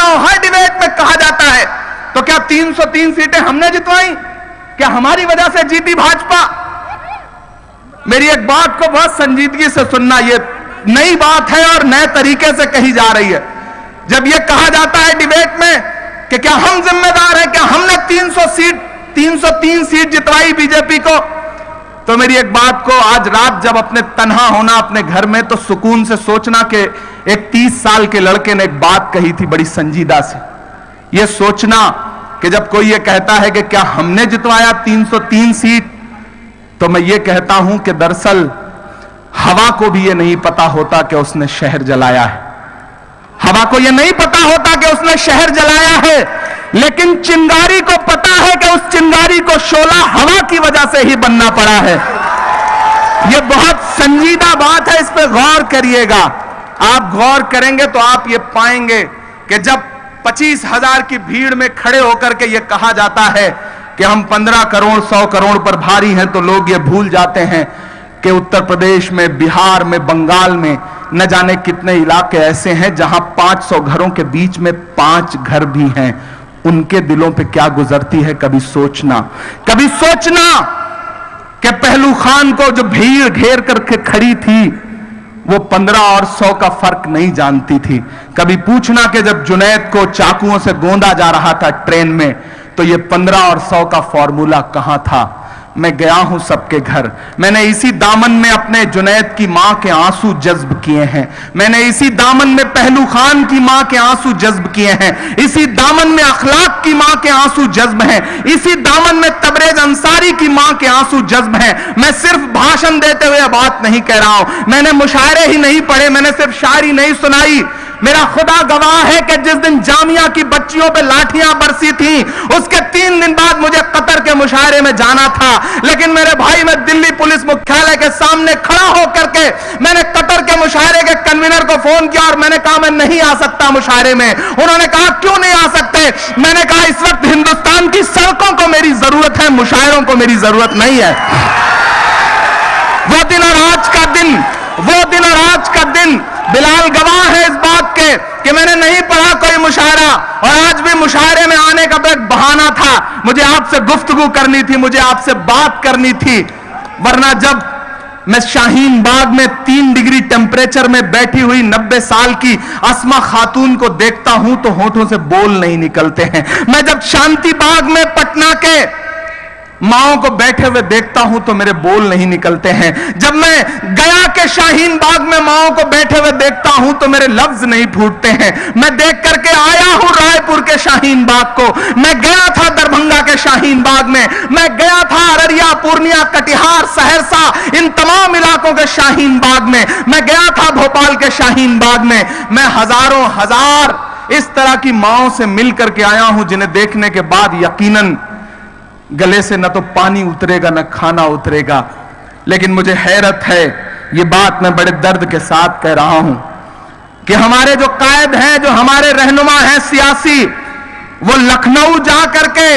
हूं, हर डिबेट में कहा जाता है तो क्या 303 सीटें हमने जितवाई? क्या हमारी वजह से जीती भाजपा? मेरी एक बात को बहुत संजीदगी से सुनना, यह नई बात है और नए तरीके से कही जा रही है। जब यह कहा जाता है डिबेट में कि क्या हम जिम्मेदार हैं, क्या हमने 303 सीट जितवाई बीजेपी को, तो मेरी एक बात को आज रात जब अपने तन्हा होना अपने घर में, तो सुकून से सोचना कि एक 30 साल के लड़के ने एक बात कही थी बड़ी संजीदा से। यह सोचना कि जब कोई यह कहता है कि क्या हमने जितवाया 303 सीट, तो मैं ये कहता हूं कि दरअसल हवा को भी ये नहीं पता होता कि उसने शहर जलाया है। हवा को ये नहीं पता होता कि उसने शहर जलाया है, लेकिन चिंगारी को पता है कि उस चिंगारी को शोला हवा की वजह से ही बनना पड़ा है। ये बहुत संजीदा बात है, इस पर गौर करिएगा। आप गौर करेंगे तो आप ये पाएंगे कि जब 25,000 की भीड़ में खड़े होकर के ये कहा जाता है कि हम 15 करोड़ 100 करोड़ पर भारी हैं, तो लोग ये भूल जाते हैं कि उत्तर प्रदेश में, बिहार में, बंगाल में न जाने कितने इलाके ऐसे हैं जहां 500 घरों के बीच में 5 घर भी हैं। उनके दिलों पे क्या गुजरती है, कभी सोचना कि पहलू खान को जो भीड़ घेर करके खड़ी थी वो 15 और 100 का फर्क नहीं जानती थी। कभी पूछना कि जब जुनैद को चाकुओं से गोंदा जा रहा था ट्रेन में, तो ये 15 और 100 का फॉर्मूला कहां था? मैं गया हूं सबके घर, मैंने इसी दामन में अपने जुनैद की मां के आंसू जज्ब किए हैं, मैंने इसी दामन में पहलू खान की मां के आंसू जज्ब किए हैं, इसी दामन में अखलाक की मां के आंसू जज्ब हैं, इसी दामन में तबरेज अंसारी की मां के आंसू जज्ब हैं। मैं सिर्फ भाषण देते हुए बात नहीं कह रहा हूं, मैंने मुशायरे ही नहीं पढ़े, मैंने सिर्फ शायरी नहीं सुनाई। मेरा खुदा गवाह है कि जिस दिन जामिया की बच्चियों पे लाठियां बरसी थी, उसके 3 दिन बाद मुझे कतर के मुशायरे में जाना था, लेकिन मेरे भाई, मैं दिल्ली पुलिस मुख्यालय के सामने खड़ा होकर के मैंने कतर के मुशायरे के कन्वीनर को फोन किया और मैंने कहा मैं नहीं आ सकता मुशायरे में। उन्होंने कहा क्यों नहीं आ सकते? मैंने कहा इस वक्त हिंदुस्तान की सड़कों को मेरी जरूरत है, मुशायरों को मेरी जरूरत नहीं है। वो दिन और आज का दिन बिलाल गवाह है इस बात के कि मैंने नहीं पढ़ा कोई मुशायरा, और आज भी मुशायरे में आने का एक बहाना था, मुझे आपसे गुफ्तगू करनी थी, मुझे आपसे बात करनी थी। वरना जब मैं शाहीन बाग में 3 डिग्री टेम्परेचर में बैठी हुई 90 साल की अस्मा खातून को देखता हूं तो होठों से बोल नहीं निकलते हैं। मैं जब शांति बाग में पटना के माओं को बैठे हुए देखता हूं तो मेरे बोल नहीं निकलते हैं। जब मैं गया के शाहीन बाग में माओं को बैठे हुए देखता हूं तो मेरे लफ्ज नहीं फूटते हैं। मैं देख करके आया हूं रायपुर के शाहीन बाग को, मैं गया था दरभंगा के शाहीन बाग में, मैं गया था अररिया, पूर्णिया, कटिहार, सहरसा, इन तमाम इलाकों के शाहीन बाग में, मैं गया था भोपाल के शाहीन बाग में। मैं हजारों हजार इस तरह की माओं से मिल करके आया हूं जिन्हें देखने के बाद यकीनन गले से न तो पानी उतरेगा न खाना उतरेगा। लेकिन मुझे हैरत है, ये बात मैं बड़े दर्द के साथ कह रहा हूं कि हमारे जो कायद हैं, जो हमारे रहनुमा हैं सियासी, वो लखनऊ जा करके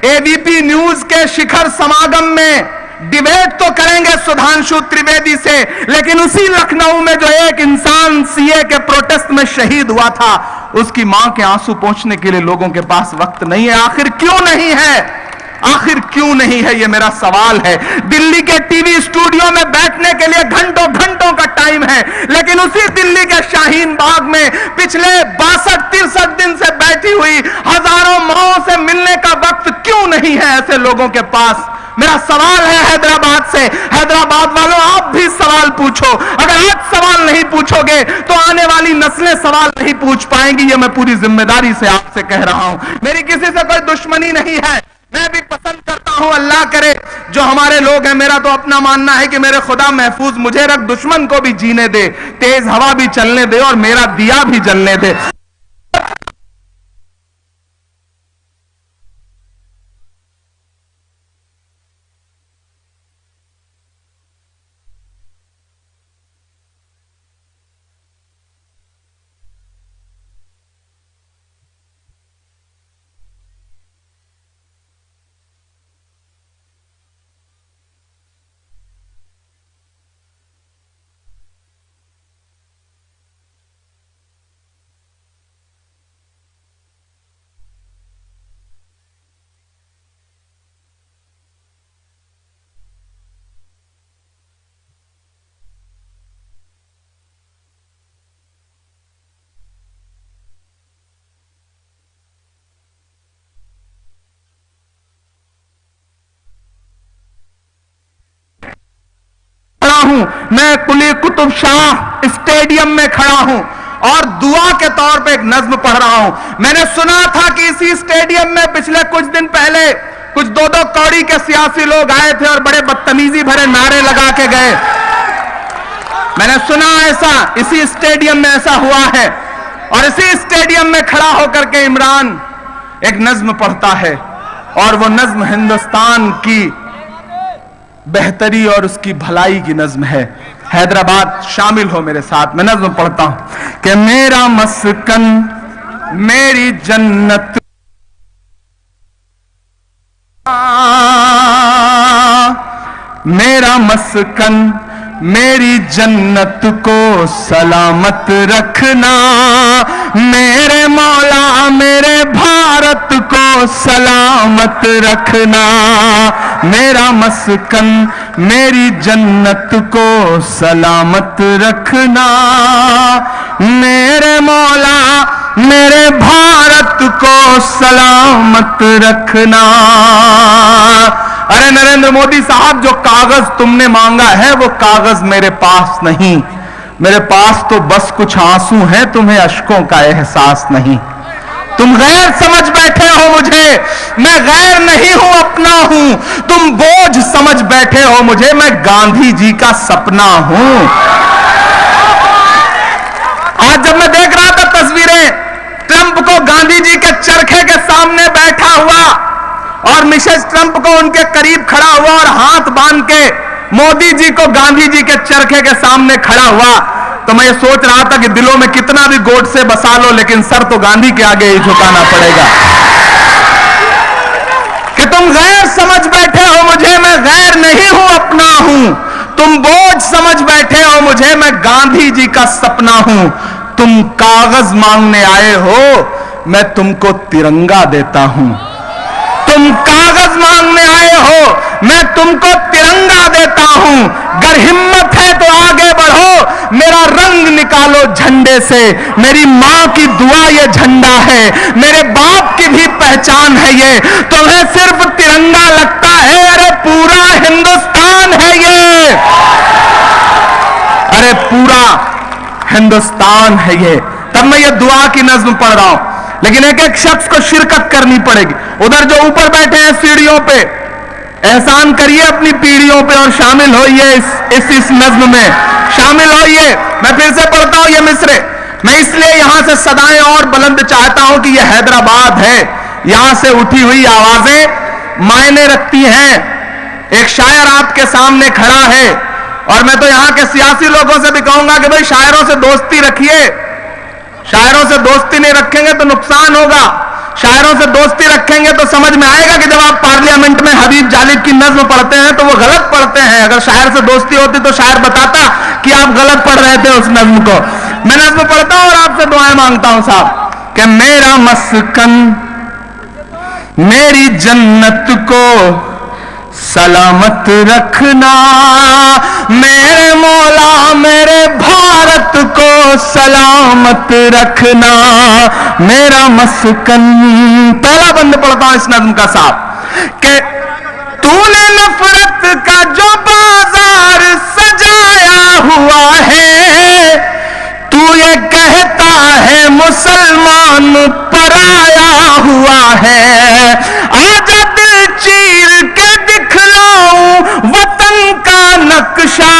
एबीपी न्यूज के शिखर समागम में डिबेट तो करेंगे सुधांशु त्रिवेदी से, लेकिन उसी लखनऊ में जो एक इंसान सीए के प्रोटेस्ट में शहीद हुआ था, उसकी मां के आंसू पहुंचने के लिए लोगों के पास वक्त नहीं है। आखिर क्यों नहीं है? आखिर क्यों नहीं है, यह मेरा सवाल है। दिल्ली के टीवी स्टूडियो में बैठने के लिए घंटों घंटों का टाइम है, लेकिन उसी दिल्ली के शाहीन बाग में पिछले 62-63 दिन से बैठी हुई हजारों माओं से मिलने का वक्त क्यों नहीं है ऐसे लोगों के पास? मेरा सवाल है हैदराबाद से, हैदराबाद वालों आप भी सवाल पूछो। अगर आज सवाल नहीं पूछोगे तो आने वाली नस्लें सवाल नहीं पूछ पाएंगी। ये मैं पूरी जिम्मेदारी से आपसे कह रहा हूं। मेरी किसी से कोई दुश्मनी नहीं है, मैं भी पसंद करता हूं, अल्लाह करे जो हमारे लोग हैं, मेरा तो अपना मानना है कि मेरे खुदा महफूज मुझे रख, दुश्मन को भी जीने दे, तेज हवा भी चलने दे और मेरा दिया भी जलने दे। मैं कुली कुतुब शाह स्टेडियम में खड़ा हूं और दुआ के तौर पे एक नज्म पढ़ रहा हूं। मैंने सुना था कि इसी स्टेडियम में पिछले कुछ दिन पहले कुछ दो दो कौड़ी के सियासी लोग आए थे और बड़े बदतमीजी भरे नारे लगा के गए। मैंने सुना ऐसा इसी स्टेडियम में ऐसा हुआ है और इसी स्टेडियम में खड़ा होकर के इमरान एक नज्म पढ़ता है और वो नज्म हिंदुस्तान की बेहतरी और उसकी भलाई की नज्म है। हैदराबाद शामिल हो मेरे साथ, मैं नज्म पढ़ता हूं कि मेरा मस्कन मेरी जन्नत, मेरा मस्कन मेरी जन्नत को सलामत रखना, मेरे मौला मेरे भारत को सलामत रखना, मेरा मस्कन मेरी जन्नत को सलामत रखना, मेरे मौला मेरे भारत को सलामत रखना। अरे नरेंद्र मोदी साहब, जो कागज तुमने मांगा है वो कागज मेरे पास नहीं, मेरे पास तो बस कुछ आंसू हैं, तुम्हें अश्कों का एहसास नहीं। तुम गैर समझ बैठे हो मुझे, मैं गैर नहीं हूं अपना हूं। तुम बोझ समझ बैठे हो मुझे, मैं गांधी जी का सपना हूं। आज जब मैं देख रहा था तस्वीरें, ट्रंप को गांधी जी के चरखे के सामने बैठा हुआ और मिसेस ट्रंप को उनके करीब खड़ा हुआ और हाथ बांध के मोदी जी को गांधी जी के चरखे के सामने खड़ा हुआ, तो मैं ये सोच रहा था कि दिलों में कितना भी गोट से बसा लो लेकिन सर तो गांधी के आगे ही झुकाना पड़ेगा। कि तुम गैर समझ बैठे हो मुझे, मैं गैर नहीं हूं अपना हूं। तुम बोझ समझ बैठे हो मुझे, मैं गांधी जी का सपना हूं। तुम कागज मांगने आए हो, मैं तुमको तिरंगा देता हूं। तुम कागज मांगने आए हो, मैं तुमको तिरंगा देता हूं। गर हिम्मत है तो आगे बढ़ो, मेरा रंग निकालो झंडे से। मेरी मां की दुआ ये झंडा है, मेरे बाप की भी पहचान है ये। तुम्हें सिर्फ तिरंगा लगता है, अरे पूरा हिंदुस्तान है ये, अरे पूरा हिंदुस्तान है ये। तब मैं ये दुआ की नज्म पढ़ रहा हूं, लेकिन एक एक शख्स को शिरकत करनी पड़ेगी। उधर जो ऊपर बैठे हैं सीढ़ियों पे, एहसान करिए अपनी पीढ़ियों पे और शामिल होइए इस नज्म में, शामिल होइए। मैं फिर से पढ़ता हूं ये मिसरे। मैं इसलिए यहां से सदाएं और बुलंद चाहता हूं कि ये हैदराबाद है, यहां से उठी हुई आवाजें मायने रखती हैं। एक शायर आपके सामने खड़ा है और मैं तो यहां के सियासी लोगों से भी कहूंगा कि भाई शायरों से दोस्ती रखिए। शायरों से दोस्ती नहीं रखेंगे तो नुकसान होगा। शायरों से दोस्ती रखेंगे तो समझ में आएगा कि जब आप पार्लियामेंट में हबीब जालिब की नज्म पढ़ते हैं तो वो गलत पढ़ते हैं। अगर शायर से दोस्ती होती तो शायर बताता कि आप गलत पढ़ रहे थे उस नज्म को। मैं नज्म पढ़ता हूं और आपसे दुआएं मांगता हूं साहब कि मेरा मस्कन मेरी जन्नत को सलामत रखना, मेरे मौला मेरे भारत को सलामत रखना, मेरा मस्कन। पहला बंद पढ़ता हूं इस नज्म का साहब कि तूने नफरत का जो बाजार सजाया हुआ है, तू ये कहता है मुसलमान पराया हुआ है। आजा दिल चीर के दिखलाऊं वतन का नक्शा,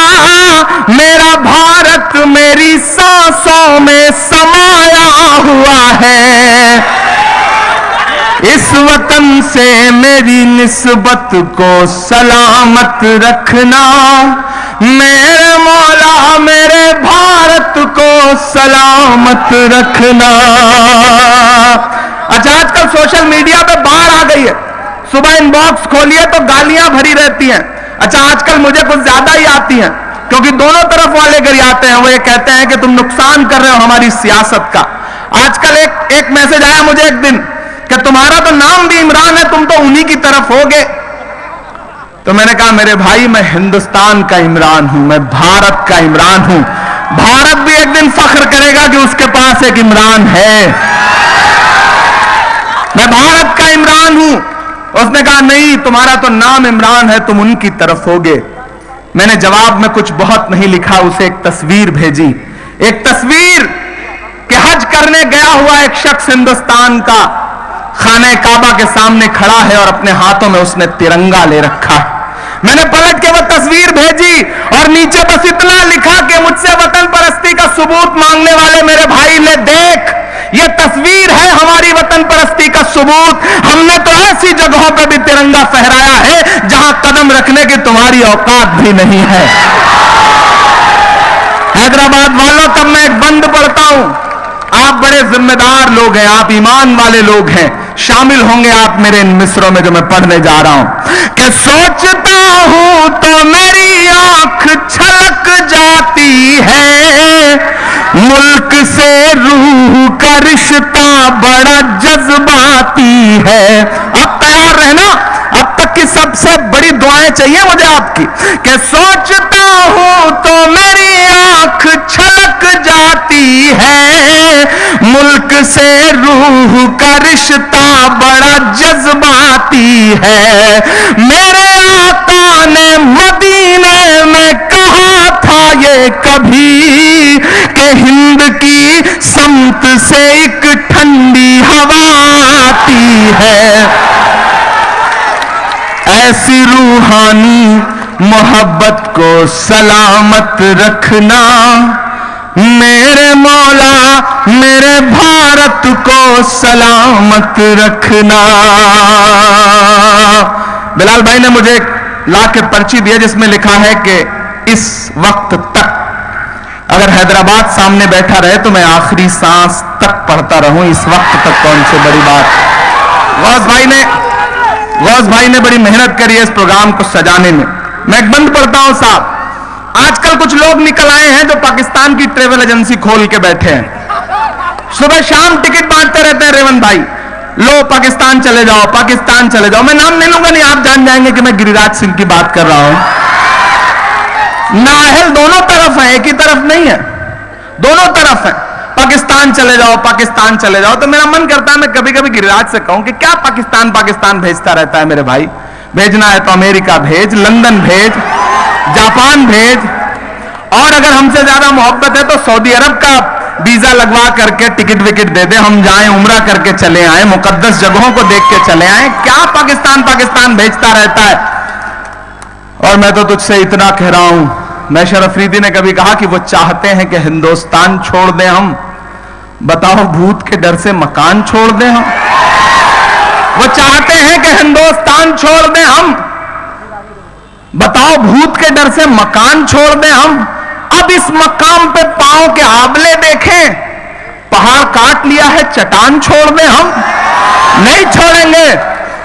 मेरा भारत मेरी सांसों में समाया हुआ है। इस वतन से मेरी निस्बत को सलामत रखना, मेरे मौला मेरे भारत को सलामत रखना। अच्छा, आजकल सोशल मीडिया पे बाढ़ आ गई है। सुबह इनबॉक्स खोलिए तो गालियां भरी रहती हैं। अच्छा, आजकल मुझे कुछ ज्यादा ही आती हैं, क्योंकि दोनों तरफ वाले गरियाते हैं। वो ये कहते हैं कि तुम नुकसान कर रहे हो हमारी सियासत का। आजकल एक मैसेज आया मुझे एक दिन कि तुम्हारा तो नाम भी इमरान है, तुम तो उन्हीं की तरफ होगे। तो मैंने कहा मेरे भाई, मैं हिंदुस्तान का इमरान हूं, मैं भारत का इमरान हूं। भारत भी एक दिन फख्र करेगा कि उसके पास एक इमरान है। मैं भारत का इमरान हूं। उसने कहा नहीं, तुम्हारा तो नाम इमरान है, तुम उनकी तरफ होगे। मैंने जवाब में कुछ बहुत नहीं लिखा, उसे एक तस्वीर भेजी। एक तस्वीर कि हज करने गया हुआ एक शख्स हिंदुस्तान का खाने काबा के सामने खड़ा है और अपने हाथों में उसने तिरंगा ले रखा है। मैंने पलट के वो तस्वीर भेजी और नीचे बस इतना लिखा कि मुझसे वतन परस्ती का सबूत मांगने वाले मेरे भाई ने देख, ये तस्वीर है हमारी वतन परस्ती का सबूत। हमने तो ऐसी जगहों पर भी तिरंगा फहराया है जहां कदम रखने की तुम्हारी औकात भी नहीं है। हैदराबाद वालों, तब मैं एक बंद पढ़ता हूं। आप बड़े जिम्मेदार लोग हैं, आप ईमान वाले लोग हैं, शामिल होंगे आप मेरे इन मिसरों में जो मैं पढ़ने जा रहा हूं। कि सोचता हूं तो मेरी आंख छलक जाती है, मुल्क से रूह का रिश्ता बड़ा जज्बाती है। अब तैयार रहना, अब तक की सबसे बड़ी दुआएं चाहिए मुझे आपकी। कि सोचता हूं तो मेरी आंख छलक जाती है, मुल्क से रूह का रिश्ता बड़ा जज्बाती है। मेरे आका ने मदीने में कहा था ये कभी कि हिंद की समत से एक ठंडी हवा आती है। ऐसी रूहानी मोहब्बत को सलामत रखना, मेरे मौला मेरे भारत को सलामत रखना। बिलाल भाई ने मुझे ला के पर्ची दिया जिसमें लिखा है कि इस वक्त तक अगर हैदराबाद सामने बैठा रहे तो मैं आखिरी सांस तक पढ़ता रहूं। इस वक्त तक कौन सी बड़ी बात। गौस भाई ने बड़ी मेहनत करी है इस प्रोग्राम को सजाने में। मैं एक बंद पढ़ता हूं साहब। आजकल कुछ लोग निकल आए हैं जो पाकिस्तान की ट्रेवल एजेंसी खोल के बैठे हैं। सुबह शाम टिकट बांटते रहते हैं रेवंत भाई, लो पाकिस्तान चले जाओ, पाकिस्तान चले जाओ। मैं नाम नहीं लूंगा, नहीं आप जान जाएंगे कि मैं गिरिराज सिंह की बात कर रहा हूं। नाहल दोनों तरफ है, एक ही तरफ नहीं है, दोनों तरफ है। पाकिस्तान चले जाओ, पाकिस्तान चले जाओ। तो मेरा मन करता है मैं कभी कभी गिरिराज से कहूं कि क्या पाकिस्तान पाकिस्तान भेजता रहता है मेरे भाई। भेजना है तो अमेरिका भेज, लंदन भेज, जापान भेज, और अगर हमसे ज्यादा मोहब्बत है तो सऊदी अरब का वीजा लगवा करके टिकट विकेट दे दे, हम जाएं उम्रा करके चले आए, मुकद्दस जगहों को देख के चले आए। क्या पाकिस्तान पाकिस्तान भेजता रहता है। और मैं तो तुझसे इतना कह रहा हूं, नशर अफरीदी ने कभी कहा कि वो चाहते हैं कि हिंदुस्तान छोड़ दें हम। बताओ भूत के डर से मकान छोड़ दें हम। वो चाहते हैं कि हिंदुस्तान छोड़ दें हम। बताओ भूत के डर से मकान छोड़ दें हम। अब इस मकाम पे पांव के आबले देखें, पहाड़ काट लिया है, चट्टान छोड़ दें हम। नहीं छोड़ेंगे।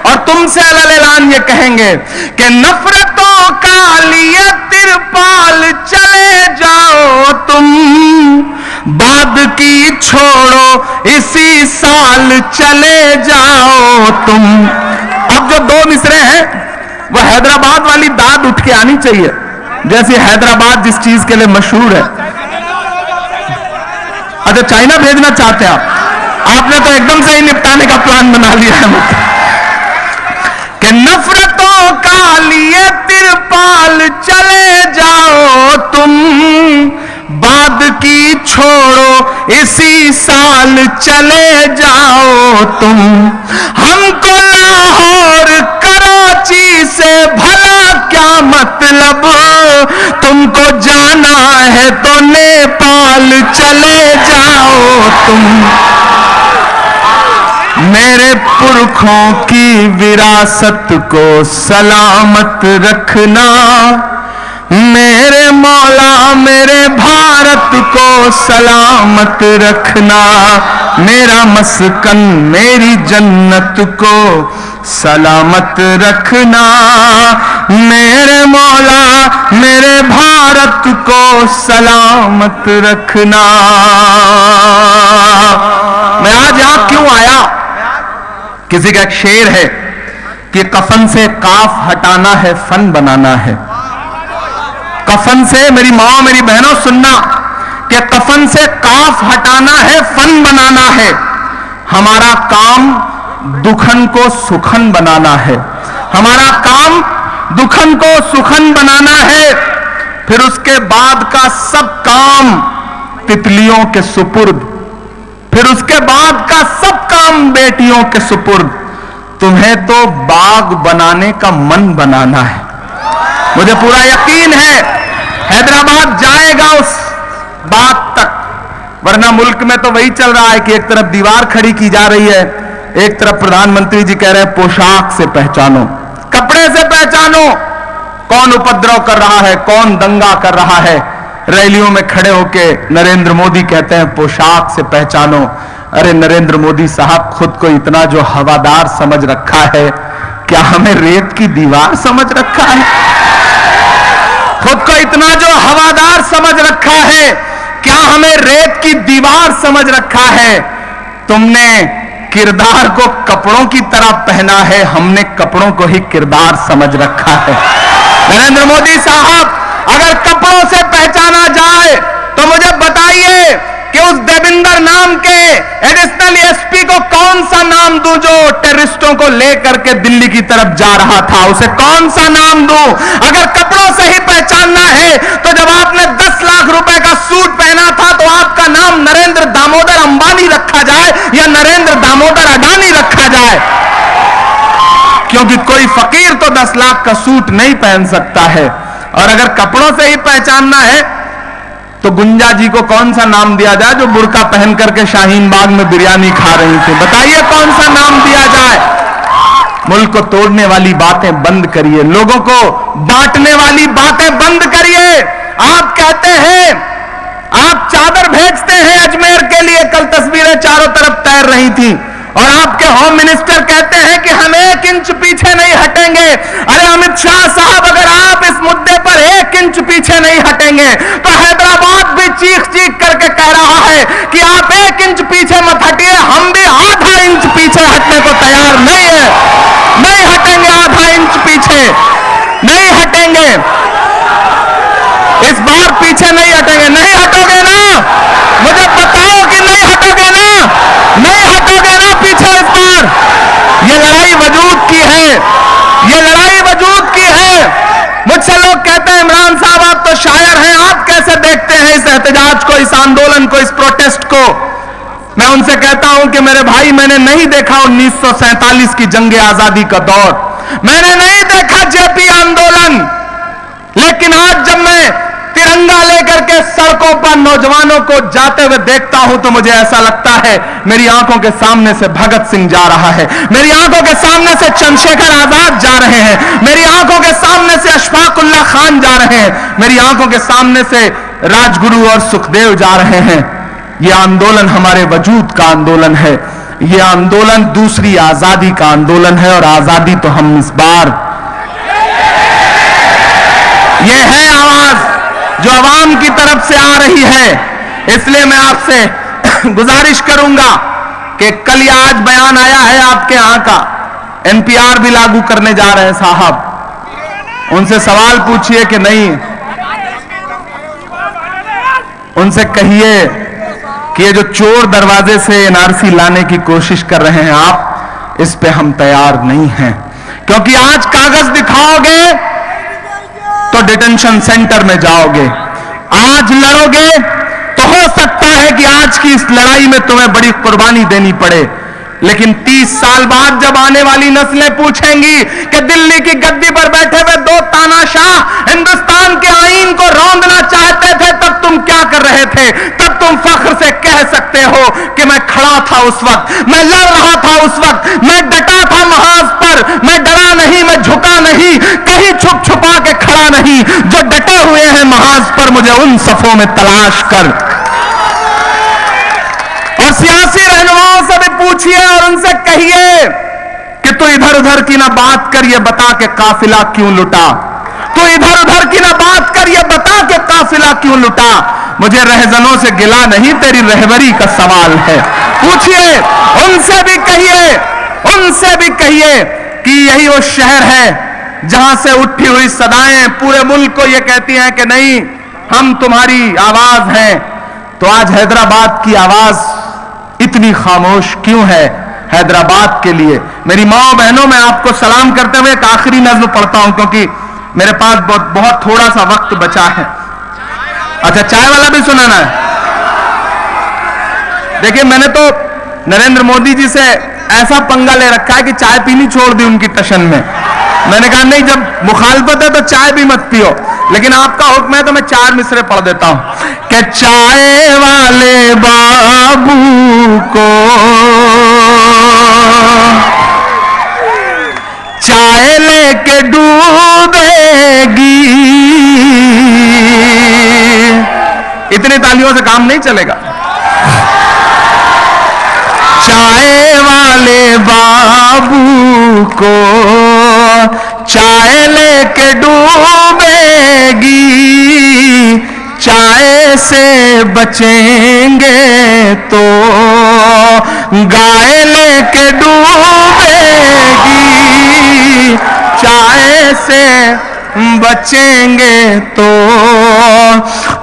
और तुमसे अलल ऐलान ये कहेंगे कि नफरतों का लिए तिरपाल चले जाओ तुम, बाद की छोड़ो इसी साल चले जाओ तुम। अब जो दो मिसरे हैं वो हैदराबाद वाली दाद उठ के आनी चाहिए, जैसे हैदराबाद जिस चीज के लिए मशहूर है। अच्छा चाइना भेजना चाहते हैं आपने तो एकदम से ही निपटाने का प्लान बना लिया है। कि नफरतों का लिए तिरपाल चले जाओ तुम, बाद की छोड़ो इसी साल चले जाओ तुम। हमको लाहौर कराची से भला क्या मतलब, तुमको जाना है तो नेपाल चले जाओ तुम। मेरे पुरखों की विरासत को सलामत रखना, मेरे मौला मेरे भारत को सलामत रखना। मेरा मस्कन मेरी जन्नत को सलामत रखना, मेरे मौला मेरे भारत को सलामत रखना। मैं आज यहां क्यों आया? किसी का एक शेर है कि कफन से काफ हटाना है फन बनाना है। कफन से, मेरी मां मेरी बहनों सुनना, कि कफन से काफ हटाना है फन बनाना है। हमारा काम दुखन को सुखन बनाना है, हमारा काम दुखन को सुखन बनाना है। फिर उसके बाद का सब काम तितलियों के सुपुर्द, फिर उसके बाद का सब काम बेटियों के सुपुर्द। तुम्हें तो बाग बनाने का मन बनाना है। मुझे पूरा यकीन है हैदराबाद जाएगा उस बाग तक, वरना मुल्क में तो वही चल रहा है कि एक तरफ दीवार खड़ी की जा रही है, एक तरफ प्रधानमंत्री जी कह रहे हैं पोशाक से पहचानो, कपड़े से पहचानो कौन उपद्रव कर रहा है, कौन दंगा कर रहा है। रैलियों में खड़े होके नरेंद्र मोदी कहते हैं पोशाक से पहचानो। अरे नरेंद्र मोदी साहब, खुद को इतना जो हवादार समझ रखा है, क्या हमें रेत की दीवार समझ रखा है? खुद को इतना जो हवादार समझ रखा है, क्या हमें रेत की दीवार समझ रखा है? तुमने किरदार को कपड़ों की तरह पहना है, हमने कपड़ों को ही किरदार समझ रखा है। नरेंद्र मोदी साहब, अगर कपड़ों से पहचाना जाए तो मुझे बताइए कि उस देविंदर नाम के एडिशनल एसपी को कौन सा नाम दूं जो टेररिस्टों को लेकर के दिल्ली की तरफ जा रहा था, उसे कौन सा नाम दूं? अगर कपड़ों से ही पहचानना है तो जब आपने 10 लाख रुपए का सूट पहना था तो आपका नाम नरेंद्र दामोदर अंबानी रखा जाए या नरेंद्र दामोदर अडानी रखा जाए, क्योंकि कोई फकीर तो 10 लाख का सूट नहीं पहन सकता है। और अगर कपड़ों से ही पहचानना है तो गुंजा जी को कौन सा नाम दिया जाए जो बुर्का पहन करके शाहीन बाग में बिरयानी खा रही थी? बताइए कौन सा नाम दिया जाए? मुल्क को तोड़ने वाली बातें बंद करिए, लोगों को बांटने वाली बातें बंद करिए। आप कहते हैं, आप चादर भेजते हैं अजमेर के लिए, कल तस्वीरें चारों तरफ तैर रही थी, और आपके होम मिनिस्टर कहते हैं कि हम 1 इंच पीछे नहीं हटेंगे। अरे अमित शाह साहब, अगर आप इस मुद्दे पर 1 इंच पीछे नहीं हटेंगे तो हैदराबाद भी चीख चीख करके कह रहा है कि आप 1 इंच पीछे मत हटिए, हम भी आधा इंच पीछे हटने को तैयार नहीं है। नहीं हटेंगे, आधा इंच पीछे नहीं हटेंगे, इस बार पीछे नहीं हटेंगे। नहीं हटोगे ना? मुझे बताओ कि नहीं हटोगे ना? नहीं हटोगे ना पीछे इस बार? ये लड़ाई वजूद की है, ये लड़ाई वजूद की है। मुझसे लोग कहते हैं इमरान साहब आप तो शायर हैं, आप कैसे देखते हैं इस एहतजाज को, इस आंदोलन को, इस प्रोटेस्ट को? मैं उनसे कहता हूं कि मेरे भाई, मैंने नहीं देखा 1947 की जंगे आजादी का दौर, मैंने नहीं देखा जेपी आंदोलन, लेकिन आज जब मैं तिरंगा लेकर के सड़कों पर नौजवानों को जाते हुए देखता हूं तो मुझे ऐसा लगता है मेरी आंखों के सामने से भगत सिंह जा रहा है, मेरी आंखों के सामने से चंद्रशेखर आजाद जा रहे हैं, मेरी आंखों के सामने से अशफाक उल्लाह खान जा रहे हैं, मेरी आंखों के सामने से राजगुरु और सुखदेव जा रहे हैं। यह आंदोलन हमारे वजूद का आंदोलन है, यह आंदोलन दूसरी आजादी का आंदोलन है, और आजादी तो हम इस बार, यह है आवाज जो अवाम की तरफ से आ रही है। इसलिए मैं आपसे गुजारिश करूंगा कि कल या आज बयान आया है आपके यहां का, एनपीआर भी लागू करने जा रहे हैं साहब, उनसे सवाल पूछिए कि नहीं, उनसे कहिए कि ये जो चोर दरवाजे से एनआरसी लाने की कोशिश कर रहे हैं आप, इस पे हम तैयार नहीं हैं, क्योंकि आज कागज दिखाओगे तो डिटेंशन सेंटर में जाओगे, आज लड़ोगे तो हो सकता है कि आज की इस लड़ाई में तुम्हें बड़ी कुर्बानी देनी पड़े, लेकिन 30 साल बाद जब आने वाली नस्लें पूछेंगी कि दिल्ली की गद्दी पर बैठे हुए 2 तानाशाह हिंदुस्तान के आईन को रौंदना चाहते थे, तब तुम क्या कर रहे थे? तब तुम फख्र से कह सकते हो कि मैं खड़ा था उस वक्त, मैं लड़ रहा था उस वक्त, मैं डटा था महाज पर, मैं डरा नहीं, मैं झुका नहीं, कहीं छुप छुपा के खड़ा नहीं। जो डटे हुए हैं महाज पर, मुझे उन सफों में तलाश कर। और सियासी रहनुमाओं से भी पूछिए और उनसे कहिए कि तू इधर उधर की ना बात कर, ये बता के काफिला क्यों लुटा। तू इधर उधर की ना बात कर, ये बता के काफिला क्यों लुटा। मुझे रहजनों से गिला नहीं, तेरी रहबरी का सवाल है। पूछिए, उनसे भी कहिए, उनसे भी कहिए कि यही वो शहर है जहां से उठी हुई सदाएं पूरे मुल्क को ये कहती हैं कि नहीं, हम तुम्हारी आवाज हैं। तो आज हैदराबाद की आवाज इतनी खामोश क्यों है हैदराबाद के लिए? मेरी माओ बहनों, मैं आपको सलाम करते हुए एक आखिरी नज्म पढ़ता हूं, क्योंकि मेरे पास बहुत थोड़ा सा वक्त बचा है। अच्छा, चाय वाला भी सुनाना है? देखिए, मैंने तो नरेंद्र मोदी जी से ऐसा पंगा ले रखा है कि चाय पीनी छोड़ दी उनकी टशन में। मैंने कहा नहीं, जब मुखालफत है तो चाय भी मत पियो, लेकिन आपका हुक्म है तो मैं 4 मिसरे पढ़ देता हूं कि चाय वाले बाबू को चाय लेके डूबेगी। इतनी तालियों से काम नहीं चलेगा। चाय वाले बाबू को चाय लेके डूबेगी, चाय से बचेंगे तो गाय लेके डूबेगी, चाय से बचेंगे तो।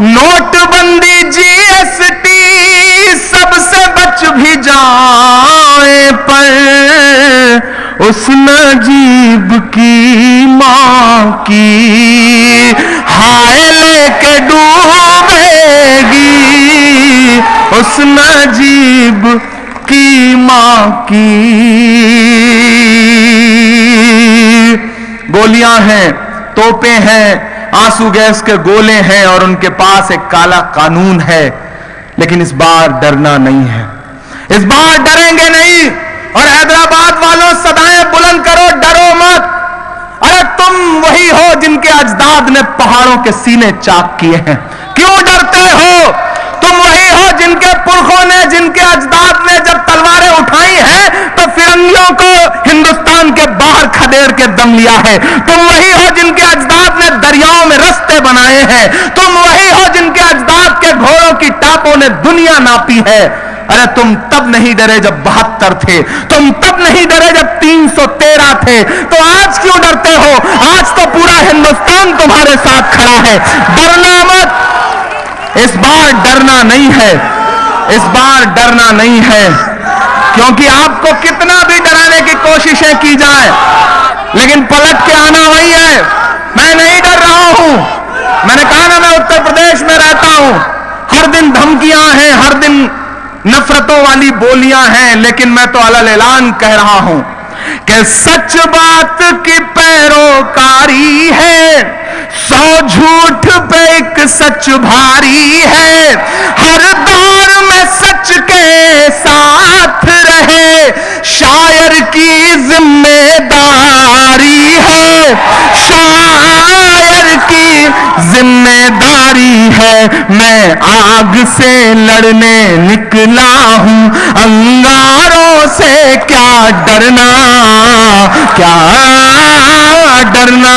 नोटबंदी जीएसटी सबसे बच भी जाए, पर उस नजीब की मां की हाय लेके डूबेगी, उस नजीब की मां की। गोलियां हैं, तोपें हैं, आंसू गैस के गोले हैं और उनके पास एक काला कानून है, लेकिन इस बार डरना नहीं है, इस बार डरेंगे नहीं। और हैदराबाद वालों, सदाएं बुलंद करो, डरो मत। अरे तुम वही हो जिनके अजदाद ने पहाड़ों के सीने चाक किए हैं, क्यों डरते हो? तुम वही हो जिनके पुरखों ने, जिनके अजदाद ने जब तलवारें उठाई हैं तो फिरंगियों को हिंदुस्तान के बाहर खदेड़ के दम लिया है। तुम वही हो जिनके अजदाद ने दरियाओं में रास्ते बनाए हैं। तुम वही हो जिनके अजदाद के घोड़ों की टापों ने दुनिया नापी है। अरे तुम तब नहीं डरे जब 72 थे, तुम तब नहीं डरे जब 313 थे, तो आज क्यों डरते हो? आज तो पूरा हिंदुस्तान तुम्हारे साथ खड़ा है। डरना मत, इस बार डरना नहीं है, इस बार डरना नहीं है, क्योंकि आपको कितना भी डराने की कोशिशें की जाए, लेकिन पलट के आना वही है। मैं नहीं डर रहा हूं, मैंने कहा ना, मैं उत्तर प्रदेश में रहता हूं, हर दिन धमकियां हैं, हर दिन नफरतों वाली बोलियां हैं, लेकिन मैं तो अलल ऐलान कह रहा हूं कि सच बात की पैरोकारी है, 100 झूठ पे एक सच भारी है। हर दौर में सच के साथ रहे, शायर की जिम्मेदारी है, शायर की जिम्मेदारी है। मैं आग से लड़ने निकला हूं, अंगारों से क्या डरना, क्या डरना।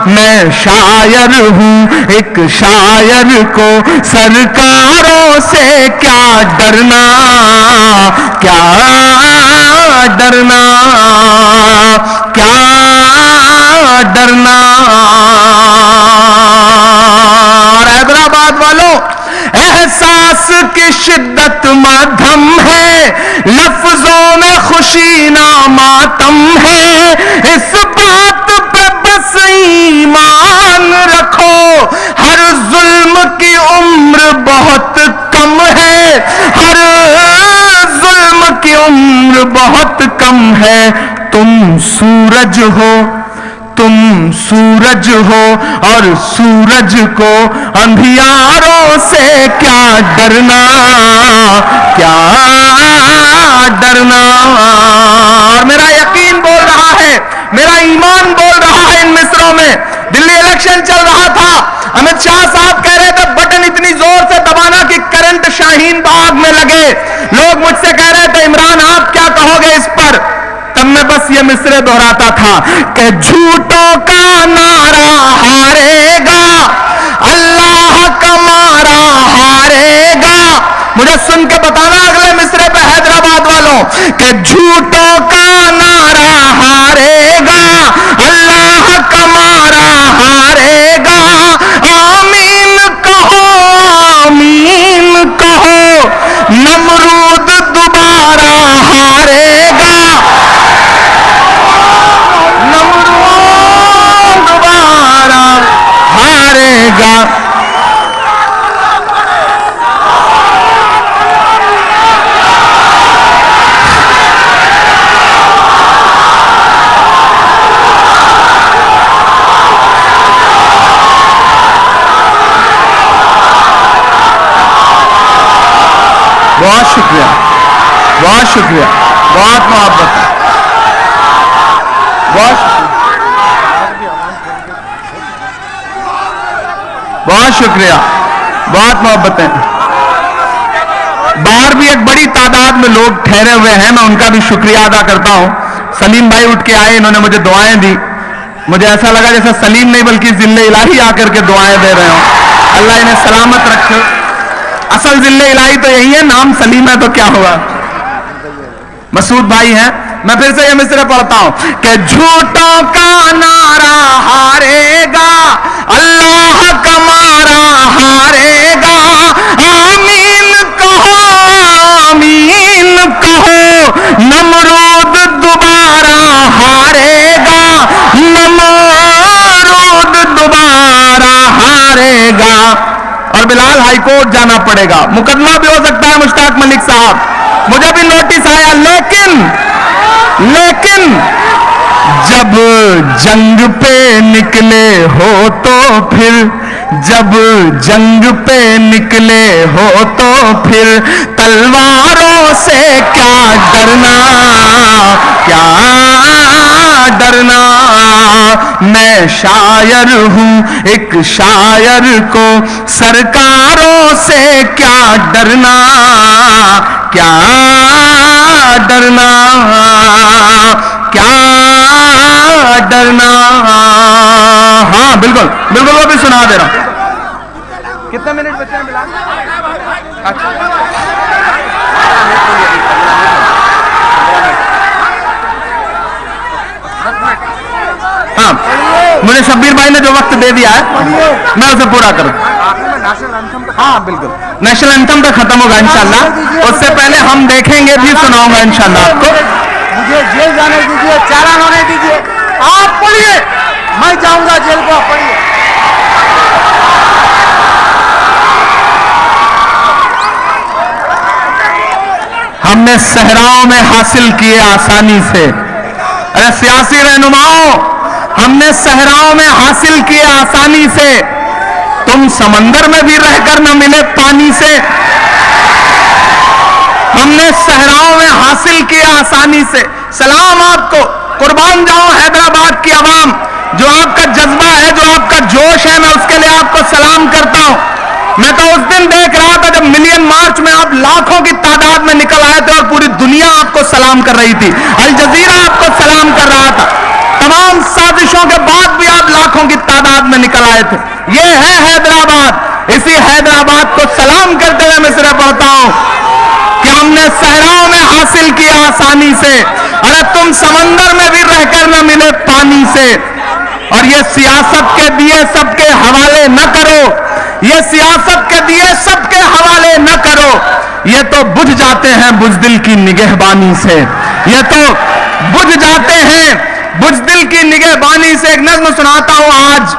मैं शायर हूं, एक शायर को सरकारों से क्या डरना, क्या डरना, क्या डरना। और हैदराबाद वालों, एहसास की शिद्दत मध्यम है, लफ्जों में खुशी ना मातम है, इस बात पे बस ईमान रखो। हर जुल्म की उम्र बहुत कम है, हर जुल्म की उम्र बहुत कम है। तुम सूरज हो, तुम सूरज हो, और सूरज को अंधियारों से क्या डरना, क्या डरना। और मेरा यकीन बोल रहा है, मेरा ईमान बोल रहा है इन मिसरों में। दिल्ली इलेक्शन चल रहा था, अमित शाह साहब कह रहे थे बटन इतनी जोर से दबाना कि करंट शाहीन बाग में लगे। लोग मुझसे कह रहे थे इमरान आप क्या कहोगे इस पर। तब मैं बस ये मिसरे दोहराता था कि झूठों का नारा हारेगा, अल्लाह का मारा हारेगा। मुझे सुन के बताना अगले मिसरे पे हैदराबाद वालों कि झूठों का नारा हारेगा, अल्लाह का मारा हारेगा। आमीन कहो, आमीन कहो, नमरूद दोबारा हारेगा, नमरूद दोबारा हारेगा। बहुत शुक्रिया, बहुत शुक्रिया, बहुत मोहब्बत, बहुत बहुत शुक्रिया, बहुत मोहब्बतें। बाहर भी एक बड़ी तादाद में लोग ठहरे हुए हैं, मैं उनका भी शुक्रिया अदा करता हूं। सलीम भाई उठ के आए, इन्होंने मुझे दुआएं दी। मुझे ऐसा लगा जैसे सलीम नहीं बल्कि जिल्ले इलाही आकर के दुआएं दे रहे हो। अल्लाह इन्हें सलामत रखे। असल जिल्ले इलाही तो यही है, नाम सलीम है तो क्या हुआ। मसूद भाई हैं, मैं फिर से ये मिसरे पढ़ता हूं कि झूठों का नारा हारेगा, अल्लाह का मारा हारेगा। आमीन कहो, आमीन कहो, नमरूद दोबारा हारेगा, नमरूद दोबारा हारेगा। और बिलाल हाईकोर्ट जाना पड़ेगा, मुकदमा भी हो सकता है मुश्ताक मलिक साहब, मुझे भी नोटिस आया। लेकिन जब जंग पे निकले हो तो फिर, जब जंग पे निकले हो तो फिर तलवारों से क्या डरना, क्या डरना। मैं शायर हूं एक शायर को सरकारों से क्या डरना, क्या डरना, क्या डरना। हाँ बिल्कुल बिल्कुल, वो भी सुना दे रहा हूं। कितने मिनट बचे हैं बिलाल? अच्छा, हाँ, मुझे शब्बीर भाई ने जो वक्त दे दिया है मैं उसे पूरा करूं। हाँ बिल्कुल, नेशनल एंथम तो खत्म होगा इंशाल्लाह, उससे पहले हम देखेंगे भी, सुनाऊंगा इंशाल्लाह आपको। मुझे जेल जाने दीजिए, चालान होने दीजिए। आप पढ़िए, मैं जाऊंगा जेल को, आप पढ़िए। हमने सहराओं में हासिल किए आसानी से। अरे सियासी रहनुमाओं, हमने सहराओं में हासिल किए आसानी से, तुम समंदर में भी रहकर न मिले पानी से। हमने सहराओं में हासिल किया आसानी से। सलाम आपको, कुर्बान जाऊं हैदराबाद की आवाम, जो आपका जज्बा है, जो आपका जोश है, मैं उसके लिए आपको सलाम करता हूं। मैं तो उस दिन देख रहा था जब मिलियन मार्च में आप लाखों की तादाद में निकल आए थे और पूरी दुनिया आपको सलाम कर रही थी, अल जजीरा आपको सलाम कर रहा था। तमाम साजिशों के बाद भी आप लाखों की तादाद में निकल आए थे। ये है हैदराबाद। इसी हैदराबाद को सलाम करते हुए मैं सिर्फ पढ़ता हूं कि हमने सहराओं में हासिल किया आसानी से। अरे तुम समंदर में भी रहकर न मिले पानी से। और ये सियासत के दिए सबके हवाले न करो, ये सियासत के दिए सबके हवाले न करो। ये तो बुझ जाते हैं बुज़दिल की निगहबानी से, ये तो बुझ जाते हैं। बुज़दिल की निगहबानी से एक नज्म सुनाता हूं। आज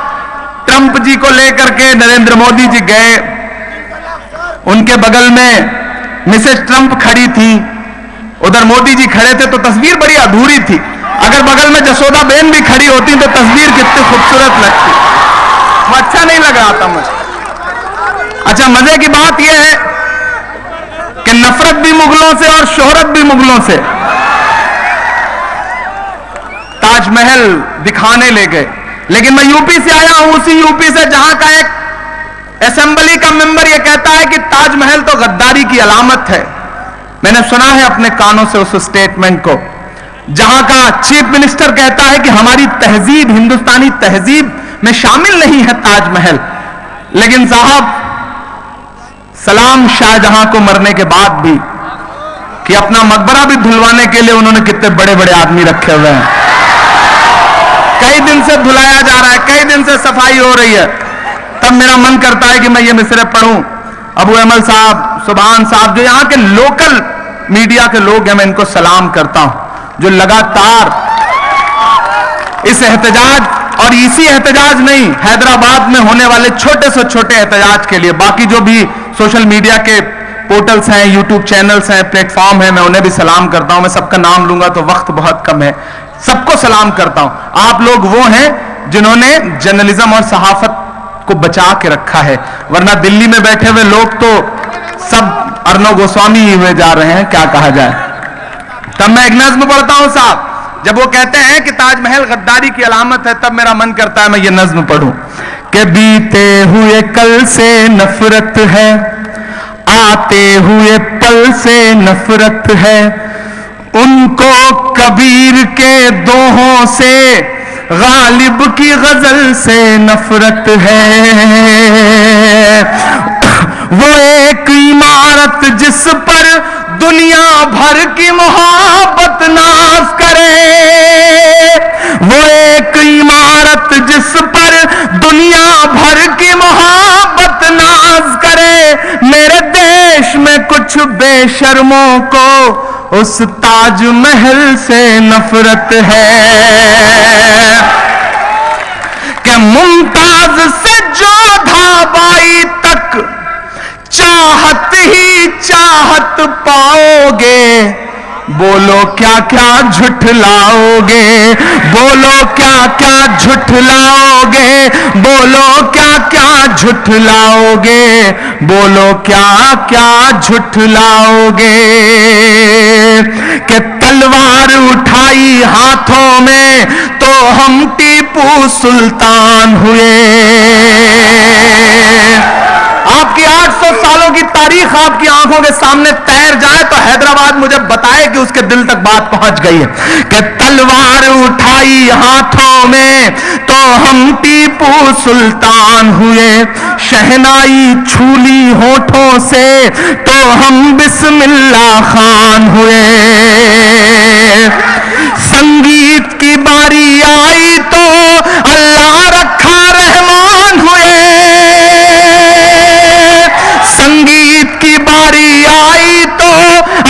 ट्रंप जी को लेकर के नरेंद्र मोदी जी गए, उनके बगल में मिसेस ट्रंप खड़ी थी, उधर मोदी जी खड़े थे, तो तस्वीर बड़ी अधूरी थी। अगर बगल में जसोदा बेन भी खड़ी होती तो तस्वीर कितनी खूबसूरत लगती। वो अच्छा नहीं लग रहा था मुझे। अच्छा, मजे की बात यह है कि नफरत भी मुगलों से और शोहरत भी मुगलों से। ताजमहल दिखाने ले गए, लेकिन मैं यूपी से आया हूं, उसी यूपी से जहां का एक असेंबली का मेंबर यह कहता है कि ताजमहल तो गद्दारी की अलामत है। मैंने सुना है अपने कानों से उस स्टेटमेंट को, जहां का चीफ मिनिस्टर कहता है कि हमारी तहजीब, हिंदुस्तानी तहजीब में शामिल नहीं है ताजमहल। लेकिन साहब, सलाम शाहजहां को मरने के बाद भी कि अपना मकबरा भी धुलवाने के लिए उन्होंने कितने बड़े बड़े आदमी रखे हुए हैं। कई दिन से धुलाया जा रहा है, कई दिन से सफाई हो रही है। तब मेरा मन करता है कि मैं ये मिसरे पढ़ूं। अबू अमल साहब, सुभान साहब, जो यहां के लोकल मीडिया के लोग हैं, मैं इनको सलाम करता हूं, जो लगातार इस एहतजाज, और इसी एहतजाज नहीं, हैदराबाद में होने वाले छोटे से छोटे एहतजाज के लिए, बाकी जो भी सोशल मीडिया के पोर्टल्स हैं, यूट्यूब चैनल्स हैं, प्लेटफॉर्म हैं, मैं उन्हें भी सलाम करता हूं। मैं सबका नाम लूंगा तो वक्त बहुत कम है, सबको सलाम करता हूं। आप लोग वो हैं जिन्होंने जर्नलिज्म और सहाफत को बचा के रखा है, वरना दिल्ली में बैठे हुए लोग तो सब अर्नब गोस्वामी ही हुए जा रहे हैं, क्या कहा जाए। तब मैं एक नज्म पढ़ता हूं साहब, जब वो कहते हैं कि ताजमहल गद्दारी की अलामत है, तब मेरा मन करता है मैं ये नज्म पढ़ूं कि बीते हुए कल से नफरत है, आते हुए पल से नफरत है, उनको कबीर के दोहों से, गालिब की गजल से नफरत है। वो एक इमारत जिस पर दुनिया भर की मोहब्बत नाज करे, वो एक इमारत जिस पर दुनिया भर की मोहब्बत नाज करे। मेरे देश में कुछ बेशर्मों को उस ताजमहल से नफरत है कि मुमताज से जोधाबाई तक चाहत ही चाहत पाओगे। बोलो क्या क्या झुठलाओगे, बोलो क्या क्या झुठलाओगे, बोलो क्या क्या झुठलाओगे, बोलो क्या क्या झुठलाओगे। कि तलवार उठाई हाथों में तो हम टीपू सुल्तान हुए। आपकी 800 सालों की तारीख आपकी आंखों के सामने तैर जाए तो हैदराबाद मुझे बताए कि उसके दिल तक बात पहुंच गई है कि तलवार उठाई हाथों में तो हम टीपू सुल्तान हुए। शहनाई छूली होठों से तो हम बिस्मिल्लाह खान हुए। संगीत की बारी आई तो अल्लाह रखा रहमान हुए। संगीत की बारी आई तो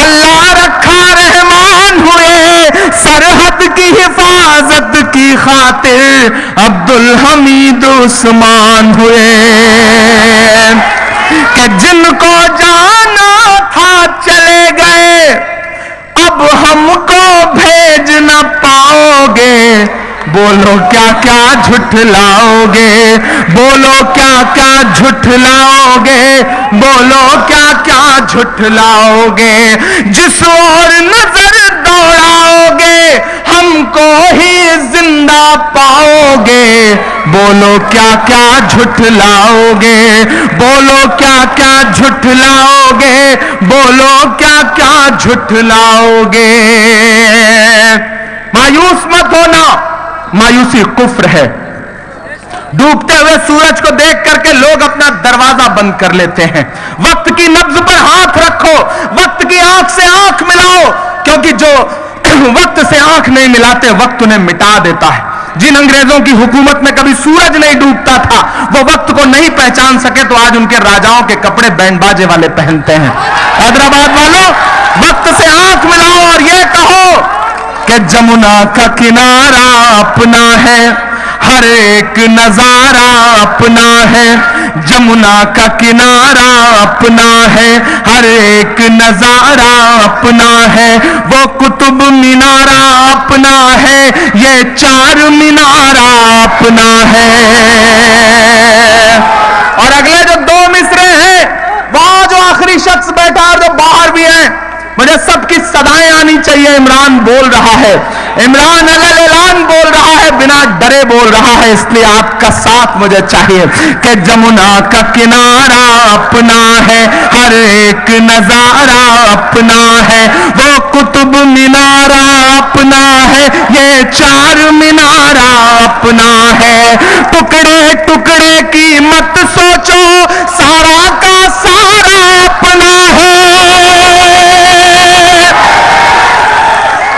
अल्लाह रखा रहमान हुए। सरहद की हिफाजत की खातिर अब्दुल हमीद उस्मान हुए। कि जिनको जाना था चले गए, अब हमको भेज न पाओगे। बोलो क्या क्या झुठलाओगे, बोलो क्या क्या झुठलाओगे, बोलो क्या क्या झुठलाओगे। जिस ओर नजर दौड़ाओगे हमको ही जिंदा पाओगे। बोलो क्या क्या झुठलाओगे, बोलो क्या क्या झुठलाओगे, बोलो क्या क्या झुठलाओगे। मायूस मत होना, मायूसी कुफ्र है। डूबते हुए सूरज को देख करके लोग अपना दरवाजा बंद कर लेते हैं। वक्त की नब्ज पर हाथ रखो, वक्त की आंख से आंख मिलाओ, क्योंकि जो वक्त से आंख नहीं मिलाते वक्त उन्हें मिटा देता है। जिन अंग्रेजों की हुकूमत में कभी सूरज नहीं डूबता था, वो वक्त को नहीं पहचान सके तो आज उनके राजाओं के कपड़े बैंड बाजे वाले पहनते हैं। हैदराबाद वालों, वक्त से आंख मिलाओ और ये कहो कि जमुना का किनारा अपना है, हर एक नजारा अपना है। जमुना का किनारा अपना है, हर एक नजारा अपना है। वो कुतुब मीनारा अपना है, ये चार मीनारा अपना है। और अगले जो दो मिसरे हैं, वहां जो आखिरी शख्स बैठा और जो बाहर भी है, मुझे सबकी सदाएं आनी चाहिए। इमरान बोल रहा है, इमरान अलल ऐलान बोल रहा है, बिना डरे बोल रहा है, इसलिए आपका साथ मुझे चाहिए कि जमुना का किनारा अपना है, हर एक नजारा अपना है। वो कुतुब मीनारा अपना है, ये चार मीनारा अपना है। टुकड़े टुकड़े की मत सोचो, सारा का सारा अपना है।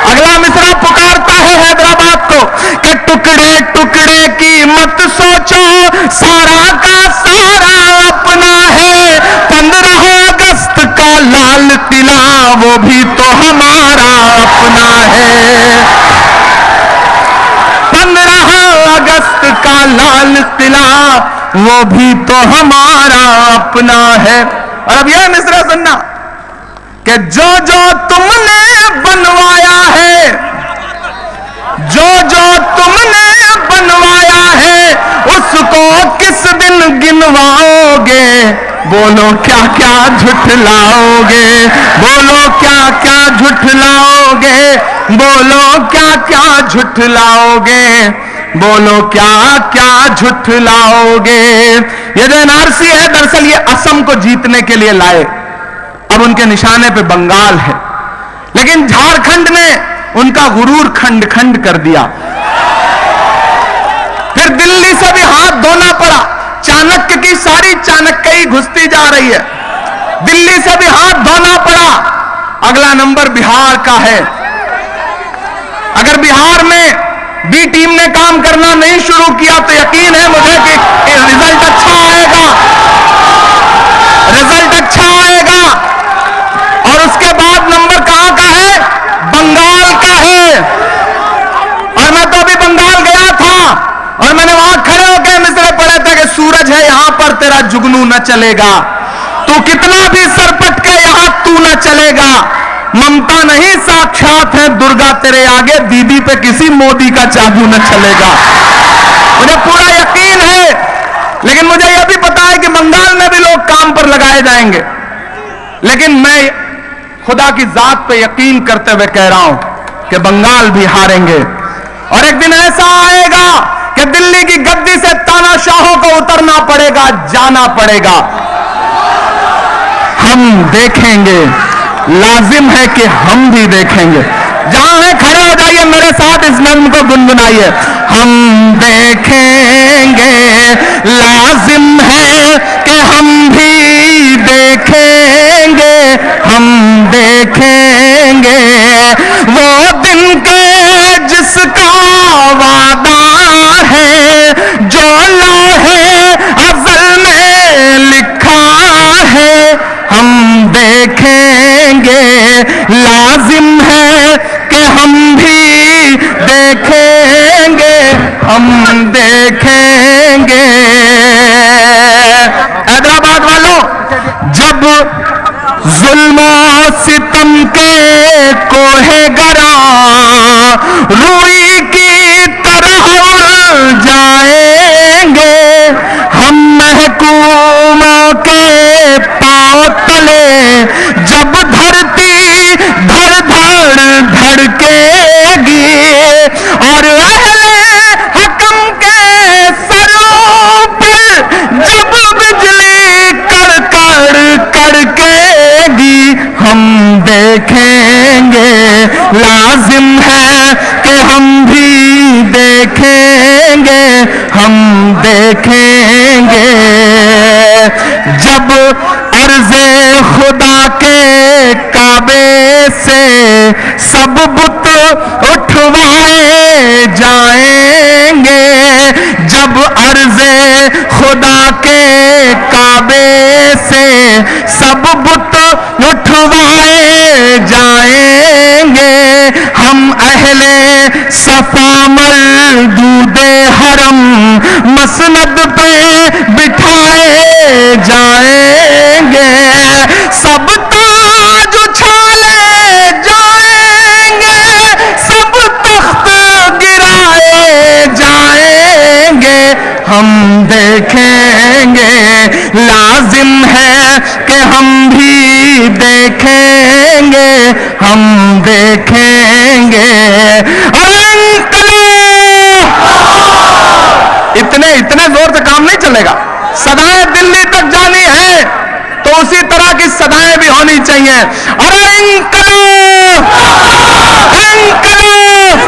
अगला मिसरा पुकारता है हैदराबाद को कि टुकड़े टुकड़े की मत सोचो, सारा का सारा अपना है। 15 अगस्त का लाल किला वो भी तो हमारा अपना है। 15 अगस्त का लाल किला वो भी तो हमारा अपना है। और अब यह मिसरा सुनना कि जो जो तुमने बनवाया है, जो जो तुमने बनवाया है, उसको किस दिन गिनवाओगे? बोलो क्या क्या झुठलाओगे? बोलो क्या क्या झुठलाओगे? बोलो क्या क्या झुठलाओगे? बोलो क्या क्या झुठलाओगे? ये जो एनआरसी है, दरअसल ये असम को जीतने के लिए लाए। अब उनके निशाने पे बंगाल है, लेकिन झारखंड ने उनका गुरूर खंड खंड कर दिया। फिर दिल्ली से भी हाथ धोना पड़ा। चाणक्य की सारी चाणक्यी घुसती जा रही है, दिल्ली से भी हाथ धोना पड़ा। अगला नंबर बिहार का है। अगर बिहार में बी टीम ने काम करना नहीं शुरू किया तो यकीन है मुझे कि रिजल्ट अच्छा आएगा, रिजल्ट अच्छा आएगा। और उसके बाद नंबर कहां का है? बंगाल का है। और मैं तो अभी बंगाल गया था और मैंने वहां खड़े होकर मिसरे पढ़े थे कि सूरज है यहां पर तेरा जुगनू न चलेगा, तू कितना भी सर पटके यहां तू न चलेगा। ममता नहीं साक्षात है दुर्गा तेरे आगे, दीदी पे किसी मोदी का जादू न चलेगा। मुझे पूरा यकीन है, लेकिन मुझे यह भी पता है कि बंगाल में भी लोग काम पर लगाए जाएंगे। लेकिन मैं खुदा की जात पे यकीन करते हुए कह रहा हूं कि बंगाल भी हारेंगे। और एक दिन ऐसा आएगा कि दिल्ली की गद्दी से तानाशाहों को उतरना पड़ेगा, जाना पड़ेगा। हम देखेंगे, लाजिम है कि हम भी देखेंगे। जहां है खड़े हो जाइए, मेरे साथ इस नज्म को गुनगुनाइए। हम देखेंगे, लाजिम है कि हम भी देखेंगे। हम देखेंगे वो दिन के जिसका वादा है, जो लौहे अज़ल में लिखा है। हम देखेंगे, लाजिम है कि हम भी देखेंगे। हम देखेंगे। हैदराबाद वालों, जब जुल्म सितम के कोहे गरा रूई की तरह उड़ जाएंगे, हम महकूमों के पांव तले जब धरती धड़ धड़ धड़केगी, और अहले हकम के सरों पर जब बिजली कड़कड़ कड़केगी, हम देखेंगे। लाजिम है कि हम भी देखेंगे। हम देखेंगे जब अर्ज़े खुदा के काबे से सब बुत उठवाए जाएंगे। जब अर्ज़े खुदा के काबे से सब बुत उठवाए जाएंगे, हम अहले सफा मरदूदे हरम मसनद पे बिठाए जाएंगे, सब ताज उछाले जाएंगे, सब तख्त गिराए जाएंगे, हम देखेंगे, लाजिम है कि हम भी देखेंगे, हम देखेंगे। इतने जोर से काम नहीं चलेगा। सदाएं दिल्ली तक जानी है तो उसी तरह की सदाएं भी होनी चाहिए। अरे इंकलाब, इंकलाब,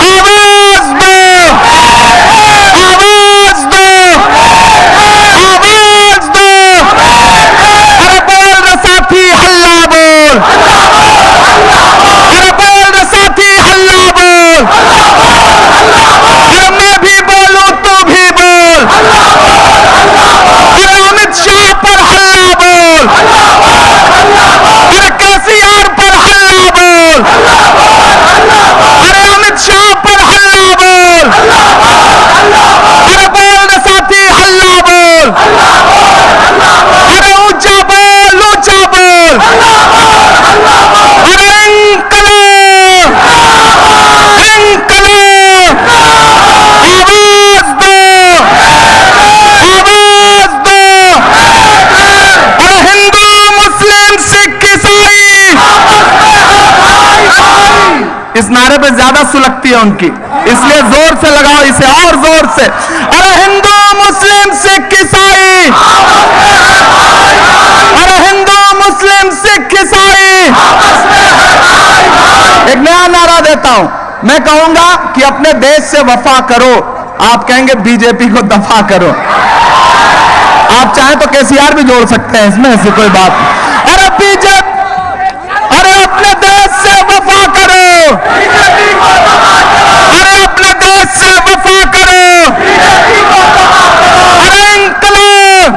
आवाज दो, आवाज दो, आवाज दो। अरे बोल रे साथी हल्ला बोल, अरे बोल रे साथी हल्ला बोल, अरे मैं भी बोलूं तू भी बोल, अरे अमित शाह पर हल्ला बोल, अरे केसीआर पर हल्ला बोल, अरे अमित शाह पर हल्ला बोल, अरे बोल रे साथी हल्ला बोल, अरे ऊंचा बोल, ऊंचा बोल, अरे इंकलाब, इंकलाब, आवाज दो, आवाज दो। अरे हिंदू मुस्लिम सिख ईसाई, इस नारे पे ज्यादा सुलगती है उनकी, इसलिए जोर से लगाओ इसे, और जोर से। अरे हिंदू मुस्लिम सिख ईसाई, अरे हिंदू मुस्लिम सिख ईसाई। एक नया नारा देता हूं, मैं कहूंगा कि अपने देश से वफा करो, आप कहेंगे बीजेपी को दफा करो। आप चाहें तो केसीआर भी जोड़ सकते हैं इसमें, ऐसी कोई बात नहीं। अरे बीजेपी, अरे अपने देश से वफा करो, अरे अपने देश से वफा करो, अरे इंकलाब,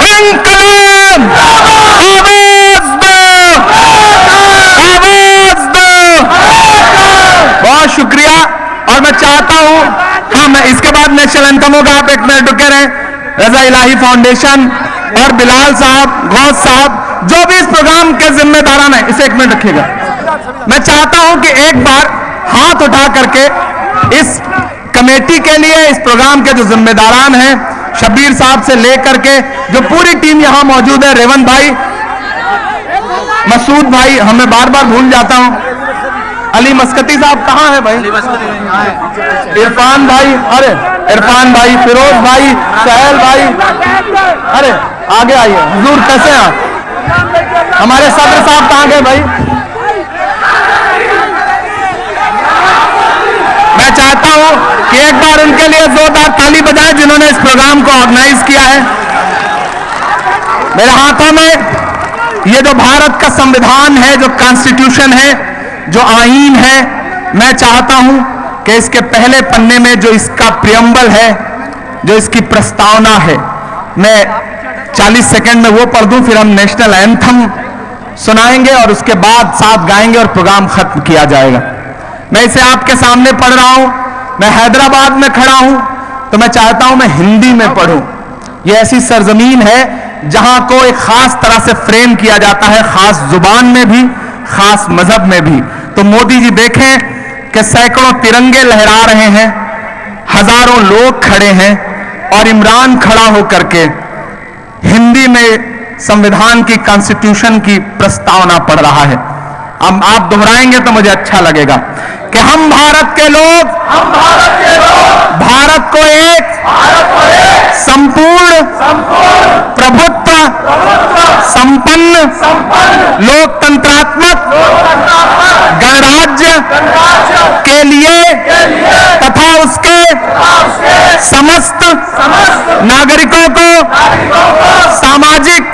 इंकलाब, आवाज दो, आवाज दो। बहुत शुक्रिया। और मैं चाहता हूं, हाँ, मैं इसके बाद नेशनल एंथम होगा, आप एक मिनट रुके रहे। रजा इलाही फाउंडेशन और बिलाल साहब, गौस साहब, जो भी इस प्रोग्राम के जिम्मेदारान हैं, इसे एक मिनट रखिएगा। मैं चाहता हूं कि एक बार हाथ उठा करके इस कमेटी के लिए, इस प्रोग्राम के जो जिम्मेदारान हैं, शब्बीर साहब से लेकर के जो पूरी टीम यहां मौजूद है, रेवंत भाई, मसूद भाई, हमें बार बार भूल जाता हूं, अली मस्कती साहब कहां है भाई, इरफान भाई, अरे इरफान भाई, फिरोज भाई, सहल भाई, अरे आगे आइए। हुजूर कैसे हैं आप? हमारे सदर साहब कहां गए भाई? मैं चाहता हूं कि एक बार उनके लिए जोरदार ताली बजाएं जिन्होंने इस प्रोग्राम को ऑर्गेनाइज किया है। मेरे हाथों में ये जो भारत का संविधान है, जो कॉन्स्टिट्यूशन है, जो आईन है, मैं चाहता हूं कि इसके पहले पन्ने में जो इसका प्रियम्बल है, जो इसकी प्रस्तावना है, मैं 40 सेकंड में वो पढ़ दूं, फिर हम नेशनल एंथम सुनाएंगे और उसके बाद साथ गाएंगे और प्रोग्राम खत्म किया जाएगा। मैं इसे आपके सामने पढ़ रहा हूं। मैं हैदराबाद में खड़ा हूं तो मैं चाहता हूं मैं हिंदी में पढ़ूं। यह ऐसी सरजमीन है जहां को एक खास तरह से फ्रेम किया जाता है, खास जुबान में भी, खास मजहब में भी। तो मोदी जी देखें कि सैकड़ों तिरंगे लहरा रहे हैं, हजारों लोग खड़े हैं और इमरान खड़ा होकर के हिंदी में संविधान की, कॉन्स्टिट्यूशन की प्रस्तावना पढ़ रहा है। अब आप दोहराएंगे तो मुझे अच्छा लगेगा कि हम भारत के लोग, भारत को एक संपूर्ण प्रभुत्व संपन्न लोकतंत्रात्मक गणराज्य के लिए तथा उसके समस्त नागरिकों को सामाजिक,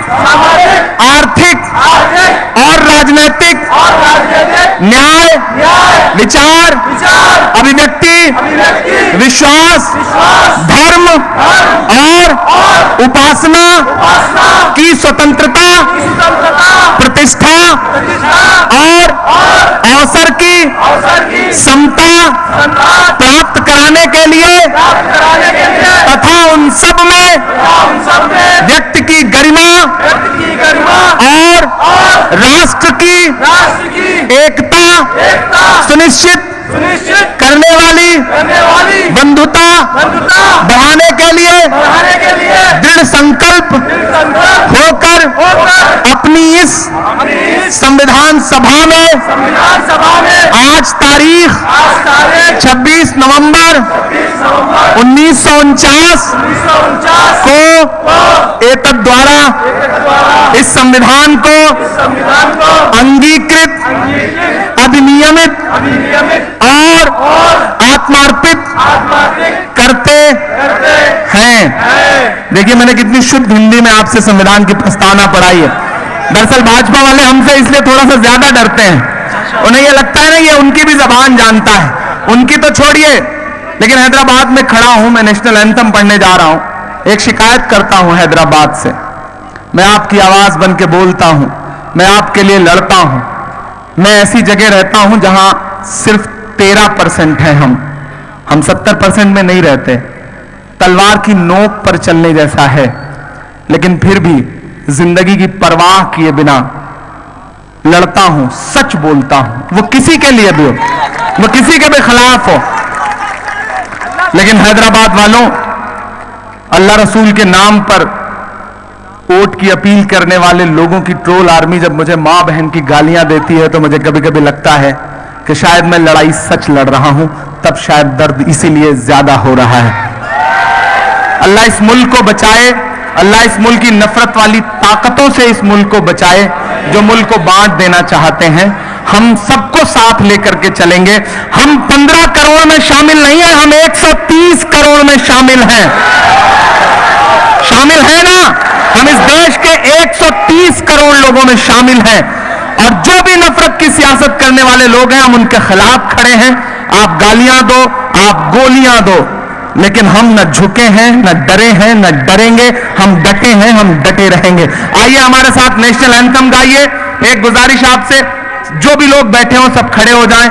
आर्थिक और राजनीतिक न्याय, विचार, अभिव्यक्ति, विश्वास, धर्म और उपासना की स्वतंत्रता, प्रतिष्ठा और अवसर की समता प्राप्त कराने के लिए तथा उन सब में व्यक्ति की गरिमा और राष्ट्र की एकता सुनिश्चित करने वाली बंधुता बढ़ाने के लिए दृढ़ संकल्प होकर अपनी इस संविधान सभा में आज तारीख 26 नवंबर 1949 को एतद द्वारा इस संविधान को अंगीकृत, अधिनियमित और आत्मार्पित करते हैं। देखिए मैंने कितनी शुद्ध हिंदी में आपसे संविधान की प्रस्तावना पढ़ाई है। दरअसल भाजपा वाले हमसे इसलिए थोड़ा सा ज्यादा डरते हैं, उन्हें यह लगता है ना ये उनकी भी जबान जानता है, उनकी तो छोड़िए। लेकिन हैदराबाद में खड़ा हूं, मैं नेशनल एंथम पढ़ने जा रहा हूं, एक शिकायत करता हूं हैदराबाद से। मैं आपकी आवाज बन के बोलता हूं, मैं आपके लिए लड़ता हूं। मैं ऐसी जगह रहता हूं जहां सिर्फ 13% है हम 70% में नहीं रहते। तलवार की नोक पर चलने जैसा है, लेकिन फिर भी जिंदगी की परवाह किए बिना लड़ता हूं, सच बोलता हूं, वो किसी के लिए भी हो, वो किसी के भी खिलाफ हो। लेकिन हैदराबाद वालों, अल्लाह रसूल के नाम पर वोट की अपील करने वाले लोगों की ट्रोल आर्मी जब मुझे मां बहन की गालियां देती है तो मुझे कभी कभी लगता है कि शायद मैं लड़ाई सच लड़ रहा हूं, तब शायद दर्द इसीलिए ज्यादा हो रहा है। अल्लाह इस मुल्क को बचाए, अल्लाह इस मुल्क की नफरत वाली ताकतों से इस मुल्क को बचाए जो मुल्क को बांट देना चाहते हैं। हम सबको साथ लेकर के चलेंगे। हम 15 करोड़ में शामिल नहीं है, हम 130 करोड़ में शामिल हैं। शामिल है ना? हम इस देश के 130 करोड़ लोगों में शामिल हैं, और जो भी नफरत की सियासत करने वाले लोग हैं हम उनके खिलाफ खड़े हैं। आप गालियां दो, आप गोलियां दो, लेकिन हम न झुके हैं, न डरे हैं, न डरेंगे। हम डटे हैं, हम डटे रहेंगे। आइए हमारे साथ नेशनल एंथम गाइए। एक गुजारिश आपसे, जो भी लोग बैठे हो सब खड़े हो जाएं,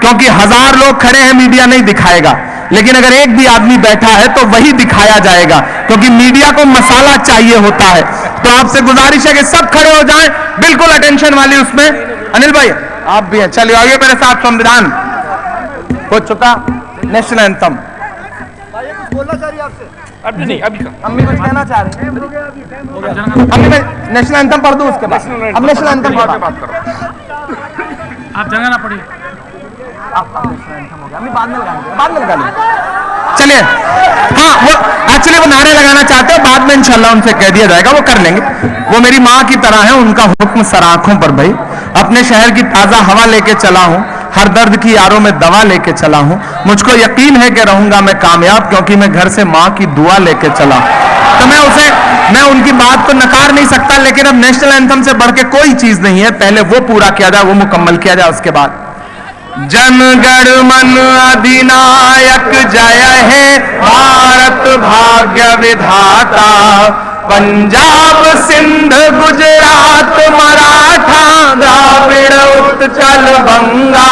क्योंकि 1000 लोग खड़े हैं मीडिया नहीं दिखाएगा, लेकिन अगर एक भी आदमी बैठा है तो वही दिखाया जाएगा, क्योंकि मीडिया को मसाला चाहिए होता है। तो आपसे गुजारिश है कि सब खड़े हो जाएं, बिल्कुल अटेंशन वाली उसमें। अनिल भाई आप भी हैं, चलिए आइए मेरे साथ। संविधान हो चुका, नेशनल एंथम बोलना चाह रही है आपसे? अभी नहीं, अभी का अम्मी कुछ कहना चाह रही है? अम्मी मैं नेशनल एंथम पढ़ दूं उसके बाद? अब नेशनल एंथम पढ़ बात करो। आप जगह ना पड़िए। अम्मी बाद में लगा लेंगे। चलिए, हाँ वो एक्चुअली वो नारे लगाना चाहते हैं, बाद में इंशाल्लाह उनसे कह दिया जाएगा, वो कर लेंगे। वो मेरी माँ की तरह है, उनका हुक्म सर आंखों पर। भाई अपने शहर की ताजा हवा लेके चला हूं, हर दर्द की यारों में दवा लेके चला हूं। मुझको यकीन है कि रहूंगा मैं कामयाब, क्योंकि मैं घर से मां की दुआ लेके चला। तो मैं उनकी बात को नकार नहीं सकता, लेकिन अब नेशनल एंथम से बढ़ के कोई चीज नहीं है। पहले वो पूरा किया जाए, वो मुकम्मल किया जाए, उसके बाद जनगण मन अधिनायक जय है भारत भाग्य विधाता। पंजाब सिंध गुजरात मराठा द्राविड़ उत्कल बंगा।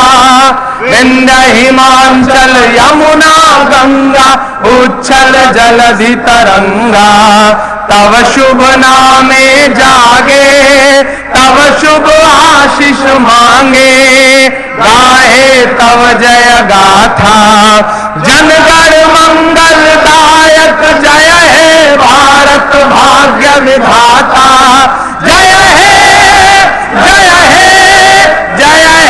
विंध्य हिमाचल यमुना गंगा उच्छल जलधि तरंगा। तव शुभ नामे जागे तव शुभ आशीष मांगे। गाहे तव जय गाथा जनगण मंगलदायक जय है भारत भाग्य विधाता। जय है जय है जय है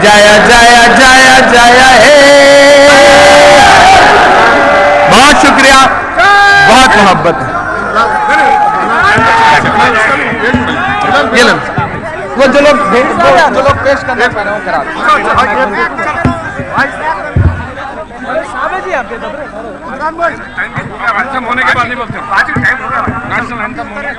जय जय जय जय है। बहुत शुक्रिया, बहुत मोहब्बत है। ये लो, वो जो लोग पेश करने पा रहे हो करा होने के बाद नहीं बोलते, टाइम हो गया, नेशनल एंथम होने